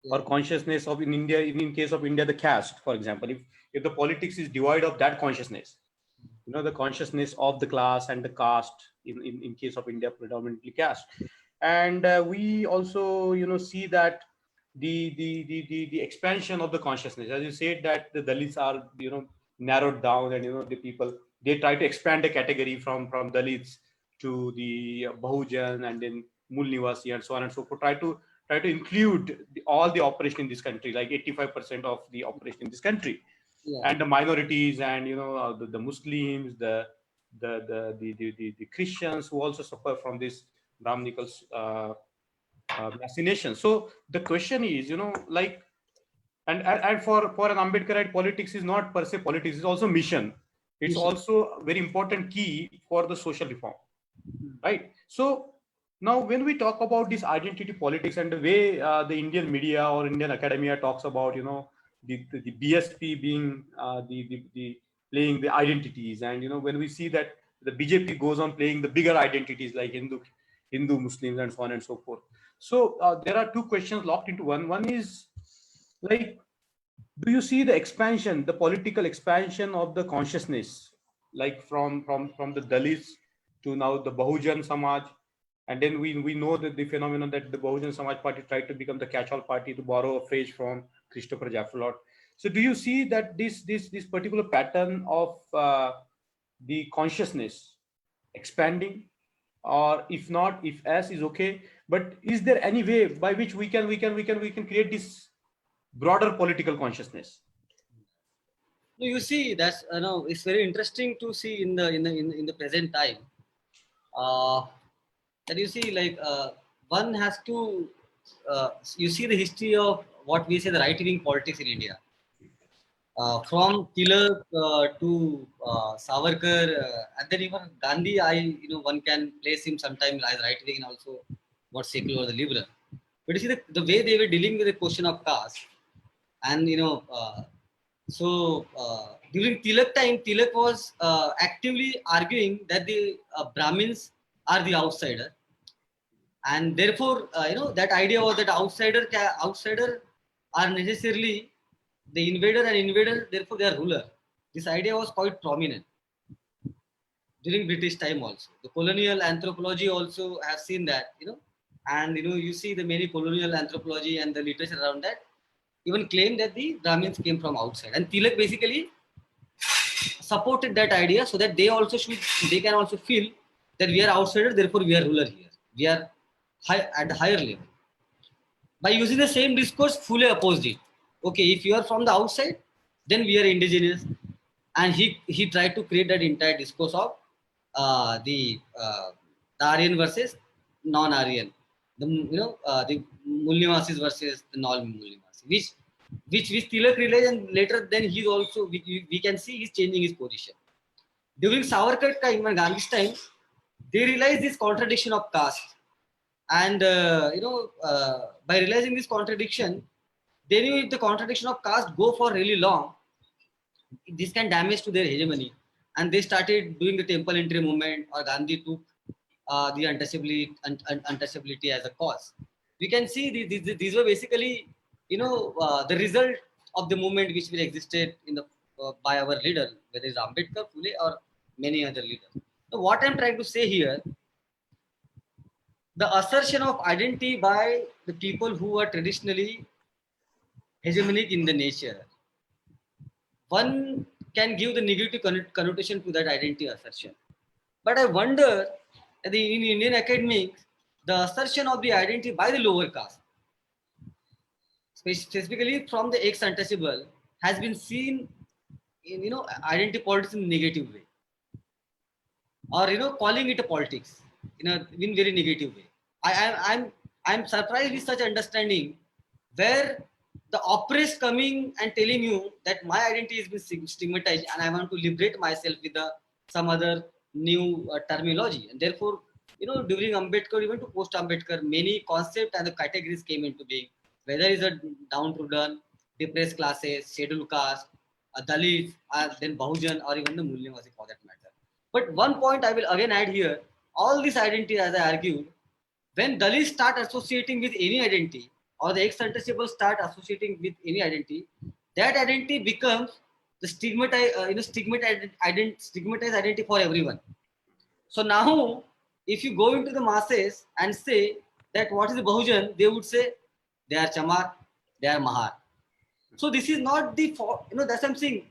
yeah,
or consciousness of in India, in case of India, the caste, for example, if the politics is devoid of that consciousness, the consciousness of the class and the caste, in case of India, predominantly caste. And we also, see that the expansion of the consciousness, as you said, that the Dalits are, narrowed down, and, the people, they try to expand the category from Dalits to the Bahujan, and then Mul Nivasi, and so on and so forth, try to include all the operation in this country, like 85% of the operation in this country,
yeah,
and the minorities, and the Muslims, the Christians, who also suffer from this Brahminical fascination. So the question is, like, and for an Ambedkarite, politics is not per se politics; it's also mission. It's
mission.
also a very important key for the social reform, right? So now, when we talk about this identity politics, and the way the Indian media or Indian academia talks about, the BSP being the playing the identities, and when we see that the BJP goes on playing the bigger identities like Hindu, Muslims, and so on and so forth. So there are two questions locked into one. One is, like, do you see the expansion, the political expansion of the consciousness, like from the Dalits to now the Bahujan Samaj? And then we know that the phenomenon that the Bahujan Samaj party tried to become the catch-all party, to borrow a phrase from Christopher Jaffrelot. So do you see that this particular pattern of the consciousness expanding, or if not, if S is okay, but is there any way by which we can create this broader political consciousness?
No, you see, that's no, it's very interesting to see in the present time. That you see, like one has to you see the history of what we say the right wing politics in India. From Tilak to Savarkar, and then even Gandhi, one can place him sometimes as right wing and also what secular or the liberal. But you see the way they were dealing with the question of caste, and during Tilak time, Tilak was actively arguing that the Brahmins are the outsider, and therefore that idea was that outsider are necessarily the invader, and invader therefore they are ruler. This idea was quite prominent during British time also. The colonial anthropology also have seen that, and you see the many colonial anthropology and the literature around that even claim that the Brahmins came from outside. And Tilak basically supported that idea so that they can also feel that we are outsiders, therefore we are ruler here. We are at the higher level. By using the same discourse, fully opposed it. Okay, if you are from the outside, then we are indigenous. And he tried to create that entire discourse of the Aryan versus non-Aryan, the Mulnivasis versus the non-Mulnivasis, which Tilak realized, and later then he's also we can see he's changing his position. During Savarkar time and Gandhi's time, they realized this contradiction of caste, and by realizing this contradiction, they knew if the contradiction of caste go for really long, this can damage to their hegemony, and they started doing the temple entry movement, or Gandhi took the untouchability as a cause. We can see these were basically, the result of the movement which will existed in the by our leader, whether it's Ambedkar, Phule, or many other leaders. So what I'm trying to say here, the assertion of identity by the people who are traditionally hegemonic in the nature, one can give the negative connotation to that identity assertion. But I wonder, in Indian academics, the assertion of the identity by the lower caste, specifically from the ex-untouchable, has been seen in, identity politics in a negative way, or calling it a politics in very negative way. I'm surprised with such understanding, where the oppressed coming and telling you that my identity has been stigmatized and I want to liberate myself with some other new terminology. And therefore, during Ambedkar, even to post Ambedkar, many concepts and the categories came into being, whether it's a downtrodden, depressed classes, scheduled caste, Dalit, then Bahujan, or even the Mulyavasi for that matter. But one point I will again add here, all these identities, as I argued, when Dalits start associating with any identity, or the ex-untouchables start associating with any identity, that identity becomes the stigmatized identity for everyone. So now, if you go into the masses and say that what is the Bahujan, they would say they are Chamar, they are Mahar. So this is not the, that's what I'm saying.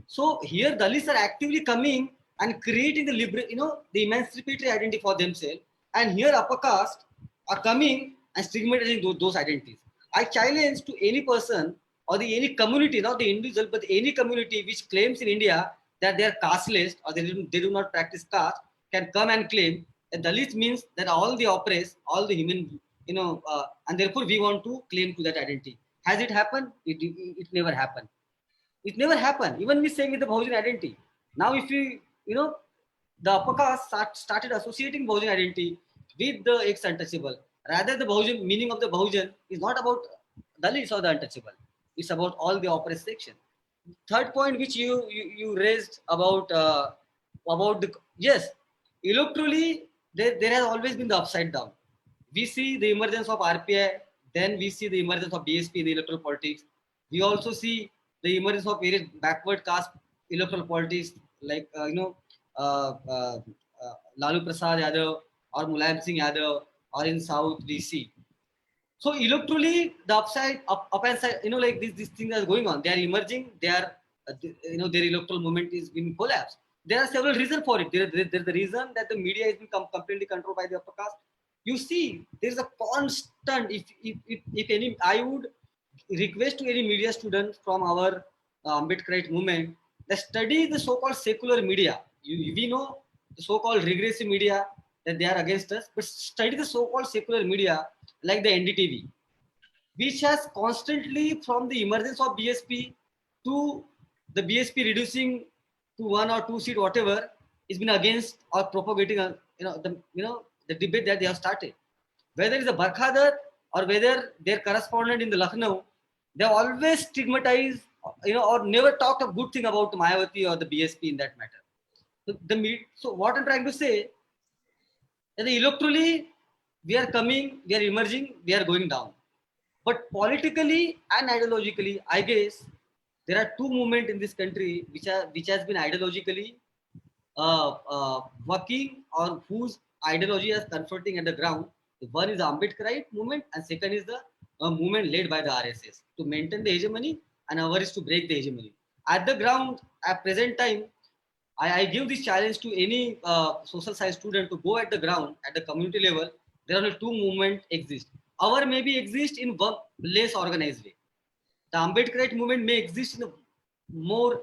So here Dalits are actively coming and creating the emancipatory identity for themselves. And here upper caste are coming and stigmatizing those identities. I challenge to any person or any community, not the individual, but any community which claims in India that they are casteless, or they do not practice caste, can come and claim that Dalits means that all the oppressed, all the human, and therefore we want to claim to that identity. Has it happened? It never happened. It never happened. Even we saying with the Bahujan identity. Now, if the upper caste started associating Bahujan identity with the ex-untouchable. Rather, the Bahujan meaning of the Bahujan is not about Dalits or the untouchable. It's about all the oppressed section. Third point, which you raised about the, yes, electorally there has always been the upside down. We see the emergence of RPI, then we see the emergence of BSP in the electoral politics. We also see the emergence of various backward caste electoral politics, like Lalu Prasad Yadav or Mulayam Singh Yadav, or in South we see. So electorally, the up and side, like these things are going on. They are emerging. They are, their electoral movement is being collapsed. There are several reasons for it. There's the reason that the media has been completely controlled by the upper caste. You see, there's a constant. If any, I would request to any media students from our Ambedkarite movement that study the so-called secular media. We know the so-called regressive media, that they are against us, but study the so-called secular media like the NDTV, which has constantly, from the emergence of BSP to the BSP reducing to 1 or 2 seat, whatever, is been against or propagating the debate that they have started. Whether it's a Barkhadar or whether their correspondent in the Lucknow, they always stigmatize, or never talked a good thing about Mayawati or the BSP in that matter. So what I'm trying to say, that electorally we are coming, we are emerging, we are going down. But politically and ideologically, I guess there are two movements in this country which has been ideologically working, or whose ideology is confronting at the ground. One is the Ambedkarite movement, and second is the movement led by the RSS to maintain the hegemony, and our is to break the hegemony. At the ground, at present time, I give this challenge to any social science student to go at the ground, at the community level. There are only two movements exist. Our maybe exist in one less organized way. The Ambedkarite movement may exist in a more,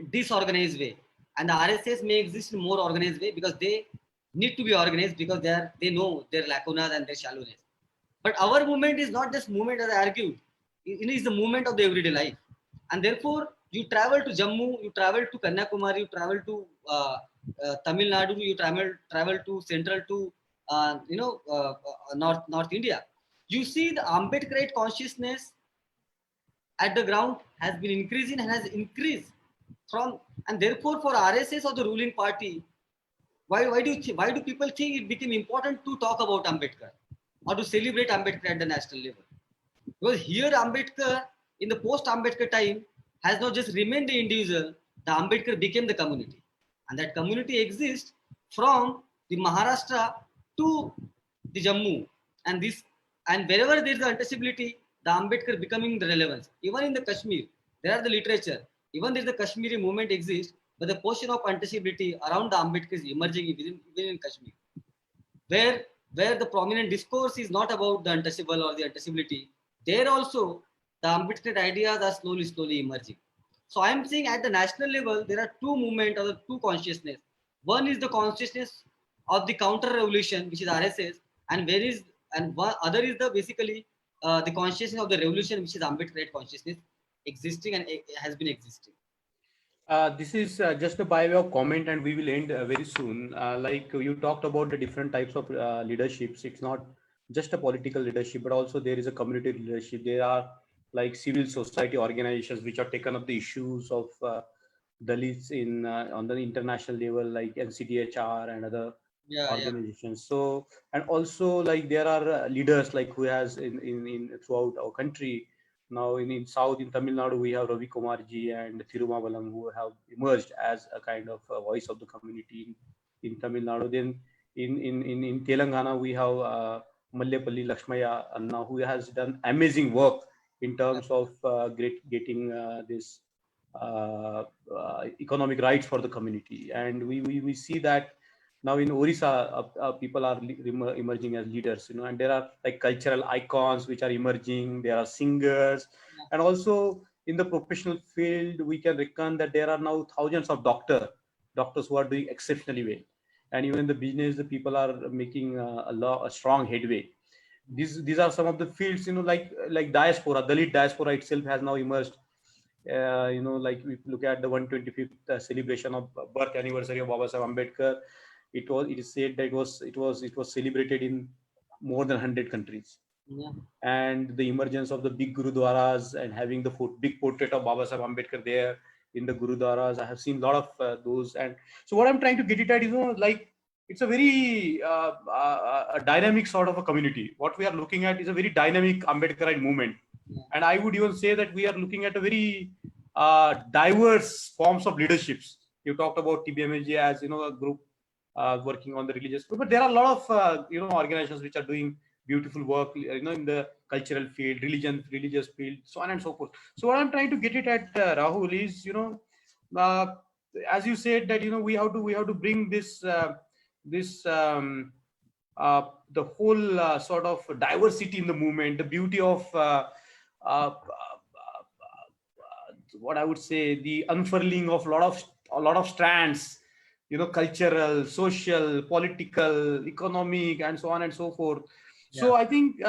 disorganized way, and the RSS may exist in a more organized way, because they need to be organized, because they know their lacunas and their shallowness. But our movement is not just movement, as I argued. It is the movement of the everyday life, and therefore you travel to Jammu, you travel to Kanyakumari, you travel to Tamil Nadu, you travel to central to North India. You see the Ambedkarite consciousness at the ground has been increasing and has increased from, and therefore for RSS or the ruling party, why do people think it became important to talk about Ambedkar or to celebrate Ambedkar at the national level? Because here Ambedkar, in the post-Ambedkar time, has not just remained the individual, the Ambedkar became the community. And that community exists from the Maharashtra to the Jammu. And this, and wherever there is the untouchability, the Ambedkar becoming the relevance. Even in the Kashmir, there are the literature. Even there is the Kashmiri movement exists, but the portion of untouchability around the Ambedkar is emerging within Kashmir, where the prominent discourse is not about the untouchable or the untouchability. There also the Ambedkar ideas are slowly emerging. So I am saying at the national level there are two movements or the two consciousness. One is the consciousness of the counter revolution, which is RSS, and where is, and one other is the basically the consciousness of the revolution, which is Ambedkar consciousness existing and it has been existing.
This is just a by way of comment, and we will end very soon. Like you talked about the different types of leaderships. It's not just a political leadership, but also there is a community leadership. There are like civil society organizations which have taken up the issues of Dalits in on the international level, like NCDHR and other
Yeah, yeah,
organizations. So, and also like there are leaders like who has in throughout our country. Now in South, in Tamil Nadu, we have Ravi Kumarji and Thirumabalam who have emerged as a kind of a voice of the community in Tamil Nadu. Then in Telangana, we have Mallepalli Lakshmaya Anna who has done amazing work in terms of getting this economic rights for the community. And we see that now in Orissa, people are emerging as leaders, you know, and there are like cultural icons which are emerging. There are singers, and also in the professional field, we can reckon that there are now thousands of doctors who are doing exceptionally well, and even in the business, the people are making a strong headway. These are some of the fields, you know, like diaspora, Dalit diaspora itself has now emerged. You know, like we look at the 125th celebration of birth anniversary of Baba Saheb Ambedkar. It is said that it was celebrated in more than 100 countries.
yeah.
And the emergence of the big gurudwaras and having the big portrait of Baba Saheb Ambedkar there in the gurudwaras, I have seen a lot of those. And so what I'm trying to get it at is, you know, like it's a very a dynamic sort of a community. What we are looking at is a very dynamic Ambedkarite movement, and I would even say that we are looking at a very diverse forms of leaderships. You talked about TBMSG as, you know, a group working on the religious, but there are a lot of you know, organizations which are doing beautiful work, you know, in the cultural field, religious field, so on and so forth. So what I'm trying to get it at, Rahul, is, you know, uh, as you said that, you know, we have to bring this the whole sort of diversity in the movement, the beauty of uh, what I would say, the unfurling of a lot of strands, you know, cultural, social, political, economic, and so on and so forth. So
Yeah.
I think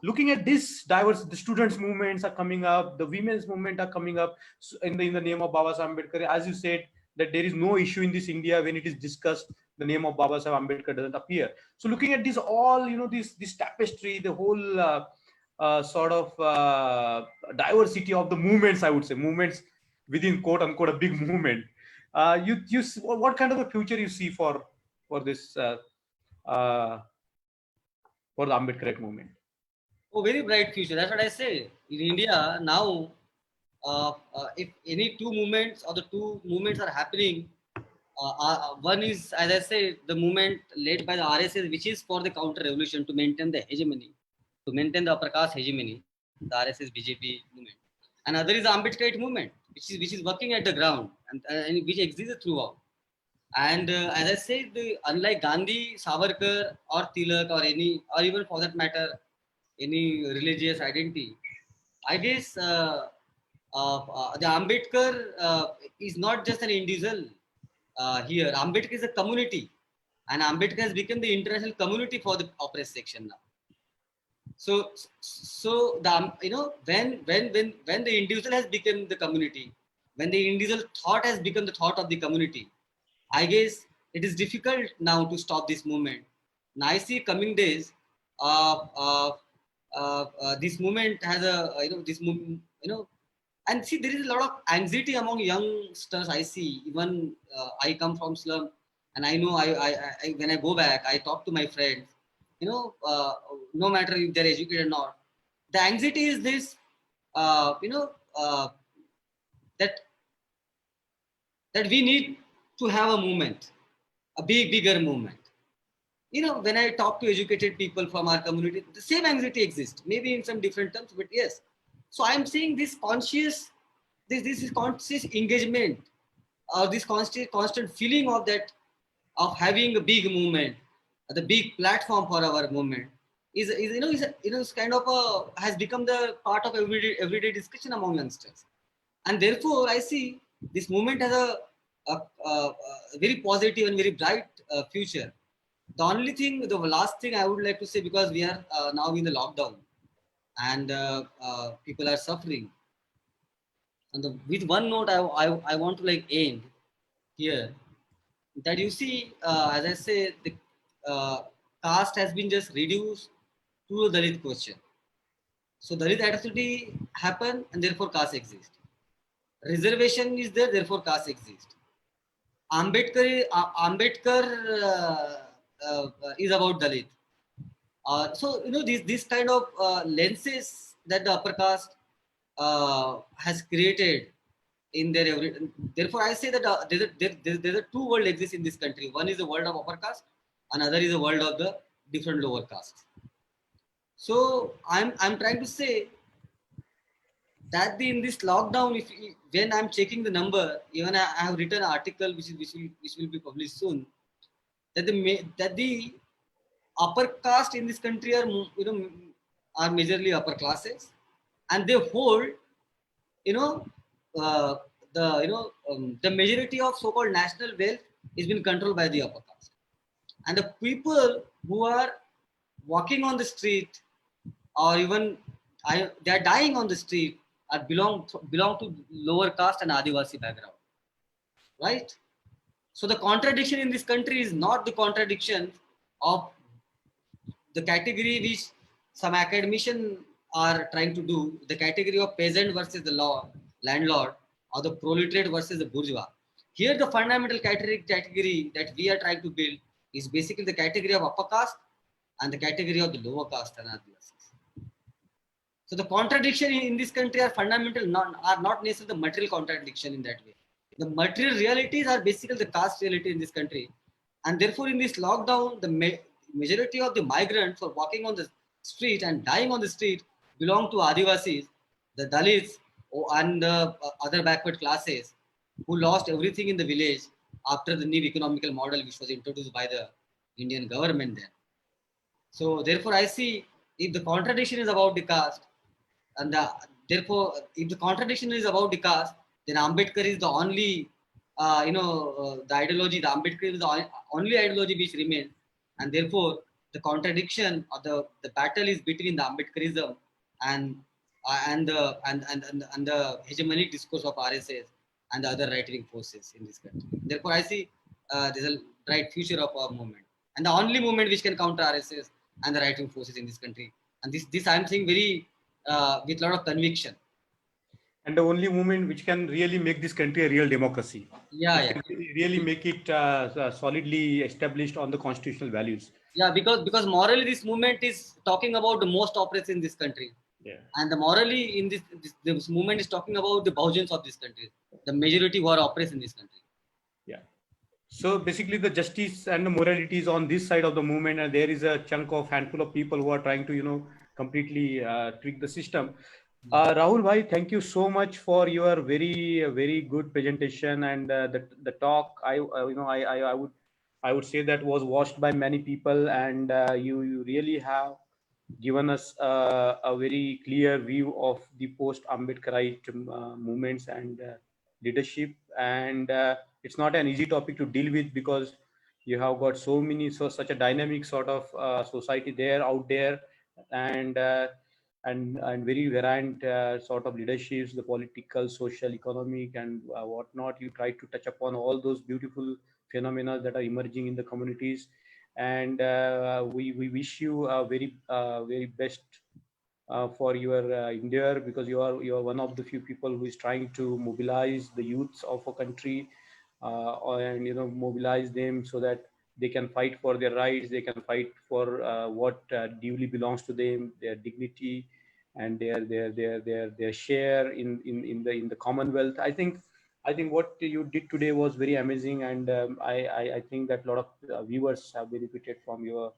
looking at this diverse, the students' movements are coming up, the women's movement are coming up in the name of Baba Saheb Ambedkar. As you said, that there is no issue in this India when it is discussed, the name of Baba Saheb Ambedkar doesn't appear. So looking at this all, you know, this tapestry, the whole sort of diversity of the movements, I would say, movements within quote unquote a big movement. What kind of a future you see for this uh, for the Ambedkarite movement?
Oh, very bright future. That's what I say. In India now, if any two movements or the two movements are happening, one is, as I say, the movement led by the RSS, which is for the counter revolution to maintain the hegemony, to maintain the upper caste hegemony, the RSS BJP movement. Another is the Ambedkarite movement, which is working at the ground and which exists throughout. And as I said, unlike Gandhi, Savarkar, or Tilak, or any, or even for that matter, any religious identity, I guess the Ambedkar is not just an individual here. Ambedkar is a community, and Ambedkar has become the international community for the oppressed section now. So the when the individual has become the community, when the individual thought has become the thought of the community, I guess it is difficult now to stop this movement. Now I see coming days, this movement has a this And see, there is a lot of anxiety among youngsters. I see, even I come from slum, and I know I when I go back, I talk to my friends, you know, no matter if they're educated or not, the anxiety is this, you know, that that we need to have a movement, a bigger movement. You know, when I talk to educated people from our community, the same anxiety exists, maybe in some different terms, but yes. So I'm saying this conscious, this is conscious engagement, or this constant feeling of that, of having a big movement, the big platform for our movement is you know, is kind of a, has become the part of everyday discussion among youngsters. And therefore I see this movement as a very positive and very bright future. The only thing, the last thing I would like to say, because we are now in the lockdown, and people are suffering, and with one note I want to like end here, that you see, as I say, the uh, caste has been just reduced to the Dalit question. So Dalit atrocity happened, and therefore caste exists. Reservation is there, therefore caste exists. Ambedkar is about Dalit. So you know, these kind of lenses that the upper caste has created in their every. Therefore, I say that there's a two world exists in this country. One is the world of upper caste, another is the world of the different lower castes. So I'm trying to say that in this lockdown, if when I'm checking the number, even I have written an article which will be published soon, that the upper caste in this country are, you know, are majorly upper classes, and they hold, you know, uh, the majority of so-called national wealth is being controlled by the upper caste, and the people who are walking on the street, or even they are dying on the street, are belong to lower caste and Adivasi background, right? So the contradiction in this country is not the contradiction of the category which some academicians are trying to do, the category of peasant versus the law landlord, or the proletariat versus the bourgeois. Here, the fundamental category that we are trying to build is basically the category of upper caste and the category of the lower caste and Adivasis. So the contradiction in this country are fundamental, are not necessarily the material contradiction in that way. The material realities are basically the caste reality in this country. And therefore, in this lockdown, the majority of the migrants who are walking on the street and dying on the street belong to Adivasis, the Dalits, and the other backward classes who lost everything in the village after the new economical model which was introduced by the Indian government then. So therefore, I see, if the contradiction is about the caste, and therefore, if the contradiction is about the caste, then Ambedkar is the only, the ideology. The Ambedkar is the only ideology which remains, and therefore, the contradiction or the battle is between the Ambedkarism and and the hegemonic discourse of RSS and the other right-wing forces in this country. Therefore, I see there's a bright future of our movement, and the only movement which can counter RSS and the right-wing forces in this country. And this I'm saying very with a lot of conviction.
And the only movement which can really make this country a real democracy,
Yeah,
which
yeah,
can really make it solidly established on the constitutional values.
yeah. Because morally, this movement is talking about the most oppressed in this country,
Yeah.
and the morally in this movement is talking about the Bahujans of this country, the majority who are oppressed in this country.
Yeah. So basically, the justice and the morality is on this side of the movement, and there is a chunk of handful of people who are trying to, completely tweak the system. Rahul bhai, thank you so much for your very good presentation, and the talk. I would say that was watched by many people, and you really have given us a very clear view of the post Ambedkarite movements and leadership. And it's not an easy topic to deal with, because you have got such a dynamic sort of society there out there, and and very variant sort of leaderships, the political, social, economic, and whatnot. You try to touch upon all those beautiful phenomena that are emerging in the communities, and we wish you a very best for your endeavor, because you are one of the few people who is trying to mobilize the youths of a country, and mobilize them so that they can fight for their rights, they can fight for what duly belongs to them, their dignity, and their share in the Commonwealth. I think what you did today was very amazing, and I think that a lot of viewers have benefited from your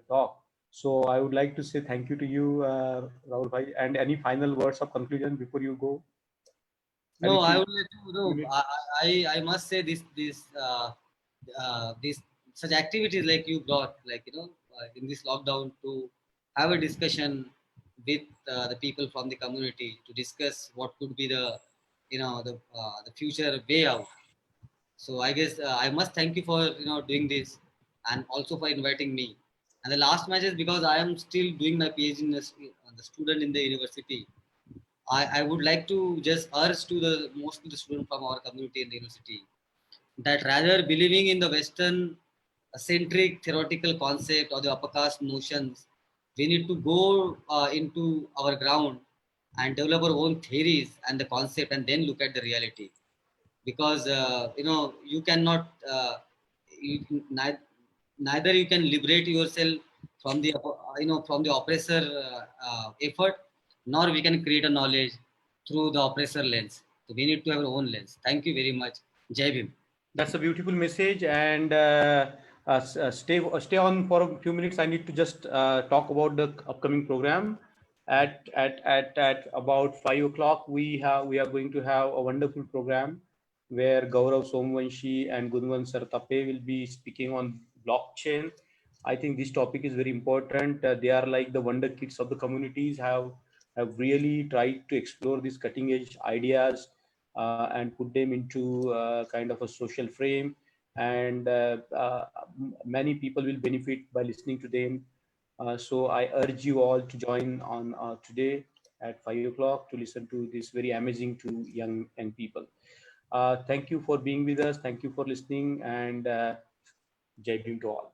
talk. So I would like to say thank you to you, Rahul bhai, and any final words of conclusion before you go?
No, I
Anything?
would like to, no, I must say this such activities like you brought, like, in this lockdown, to have a discussion with the people from the community to discuss what could be the future way out. So I guess I must thank you for doing this, and also for inviting me. And the last match is because I am still doing my PhD in the student in the university. I would like to just urge to the most of the students from our community in the university that rather believing in the Western centric theoretical concept or the upper caste notions, we need to go into our ground and develop our own theories and the concept, and then look at the reality. Because you cannot, neither you can liberate yourself from the from the oppressor effort, nor we can create a knowledge through the oppressor lens. So we need to have our own lens. Thank you very much. Jai Bhim.
That's a beautiful message. And stay on for a few minutes. I need to just talk about the upcoming program. At about 5 o'clock, we are going to have a wonderful program where Gaurav Somvanshi and Gunwan Sartape will be speaking on blockchain. I think this topic is very important. They are like the wonder kids of the communities. Have really tried to explore these cutting edge ideas and put them into kind of a social frame, and many people will benefit by listening to them. So I urge you all to join on today at 5 o'clock to listen to this very amazing to young people. Thank you for being with us. Thank you for listening, and Jai Bhim to all.